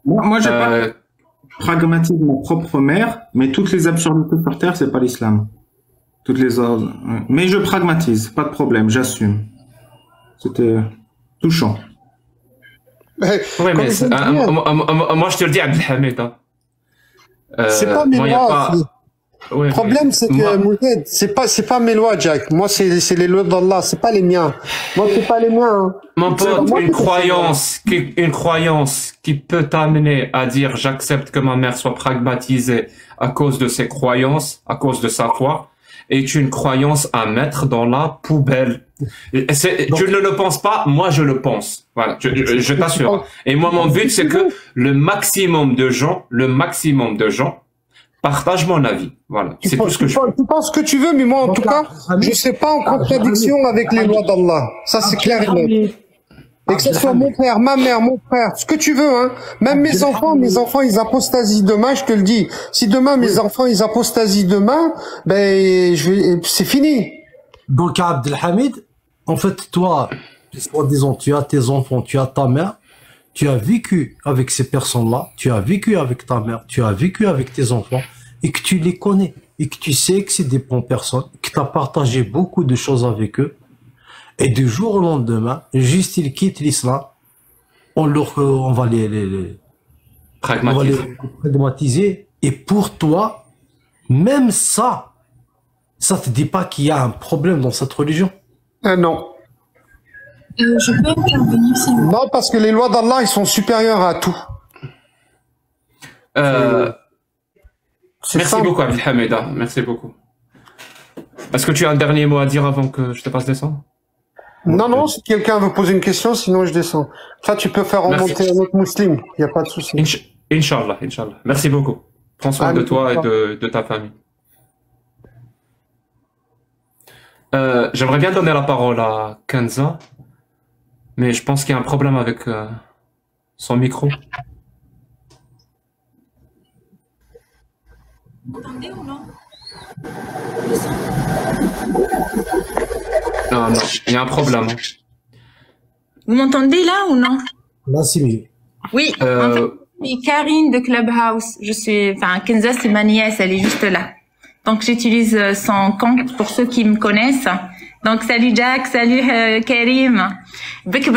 Moi, j'ai pas pragmatique ma propre mère, mais toutes les absurdités sur terre, c'est pas l'islam. Toutes les autres. Mais je pragmatise, pas de problème, j'assume. C'était touchant. Oui, mais moi, je te le dis, Abdelhamid. C'est pas mes lois. Le problème, c'est que, Mouhed, c'est pas mes lois, Jack. Moi, c'est les lois d'Allah, c'est pas les miens. Moi, c'est pas les miens. Hein. Mon pote, une croyance qui peut t'amener à dire j'accepte que ma mère soit pragmatisée à cause de ses croyances, à cause de sa foi, est une croyance à mettre dans la poubelle. Tu ne le penses pas, moi je le pense. Voilà, je t'assure. Et moi, mon but, c'est que le maximum de gens partagent mon avis. Voilà, c'est tout ce que je fais. Tu penses ce que tu veux, mais moi, en tout cas, je ne sais pas en contradiction avec les lois d'Allah. Ça, c'est clair et net. Et que ce soit mon père, ma mère, mon frère, ce que tu veux, hein. Même mes enfants, ils apostasient demain, je te le dis. Si demain, mes enfants, ils apostasient demain, ben, c'est fini. Dans le cas Abdelhamid, en fait, toi, disons, tu as tes enfants, tu as ta mère, tu as vécu avec ces personnes-là, tu as vécu avec ta mère, tu as vécu avec tes enfants, et que tu les connais, et que tu sais que c'est des bonnes personnes, que tu as partagé beaucoup de choses avec eux, et du jour au lendemain, juste ils quittent l'islam, on va les pragmatiser, et pour toi, même ça te dit pas qu'il y a un problème dans cette religion? Non. Je peux intervenir si vous... Non, parce que les lois d'Allah, ils sont supérieurs à tout. Merci beaucoup, Abdelhamid. Merci beaucoup. Est-ce que tu as un dernier mot à dire avant que je te passe descendre? Non, si quelqu'un veut poser une question, sinon je descends. Ça, tu peux faire remonter un autre musulman, il n'y a pas de souci. Inch'Allah. Merci beaucoup. Prends soin de toi et de ta famille. J'aimerais bien donner la parole à Kenza, mais je pense qu'il y a un problème avec son micro. Vous m'entendez ou non? Non, il y a un problème. Vous m'entendez là ou non? Là, c'est mieux. Oui, en fait, je suis Karine de Clubhouse. Kenza, c'est ma nièce, elle est juste là. Donc, j'utilise son compte pour ceux qui me connaissent. Donc, salut Jack, salut Karim. Bec.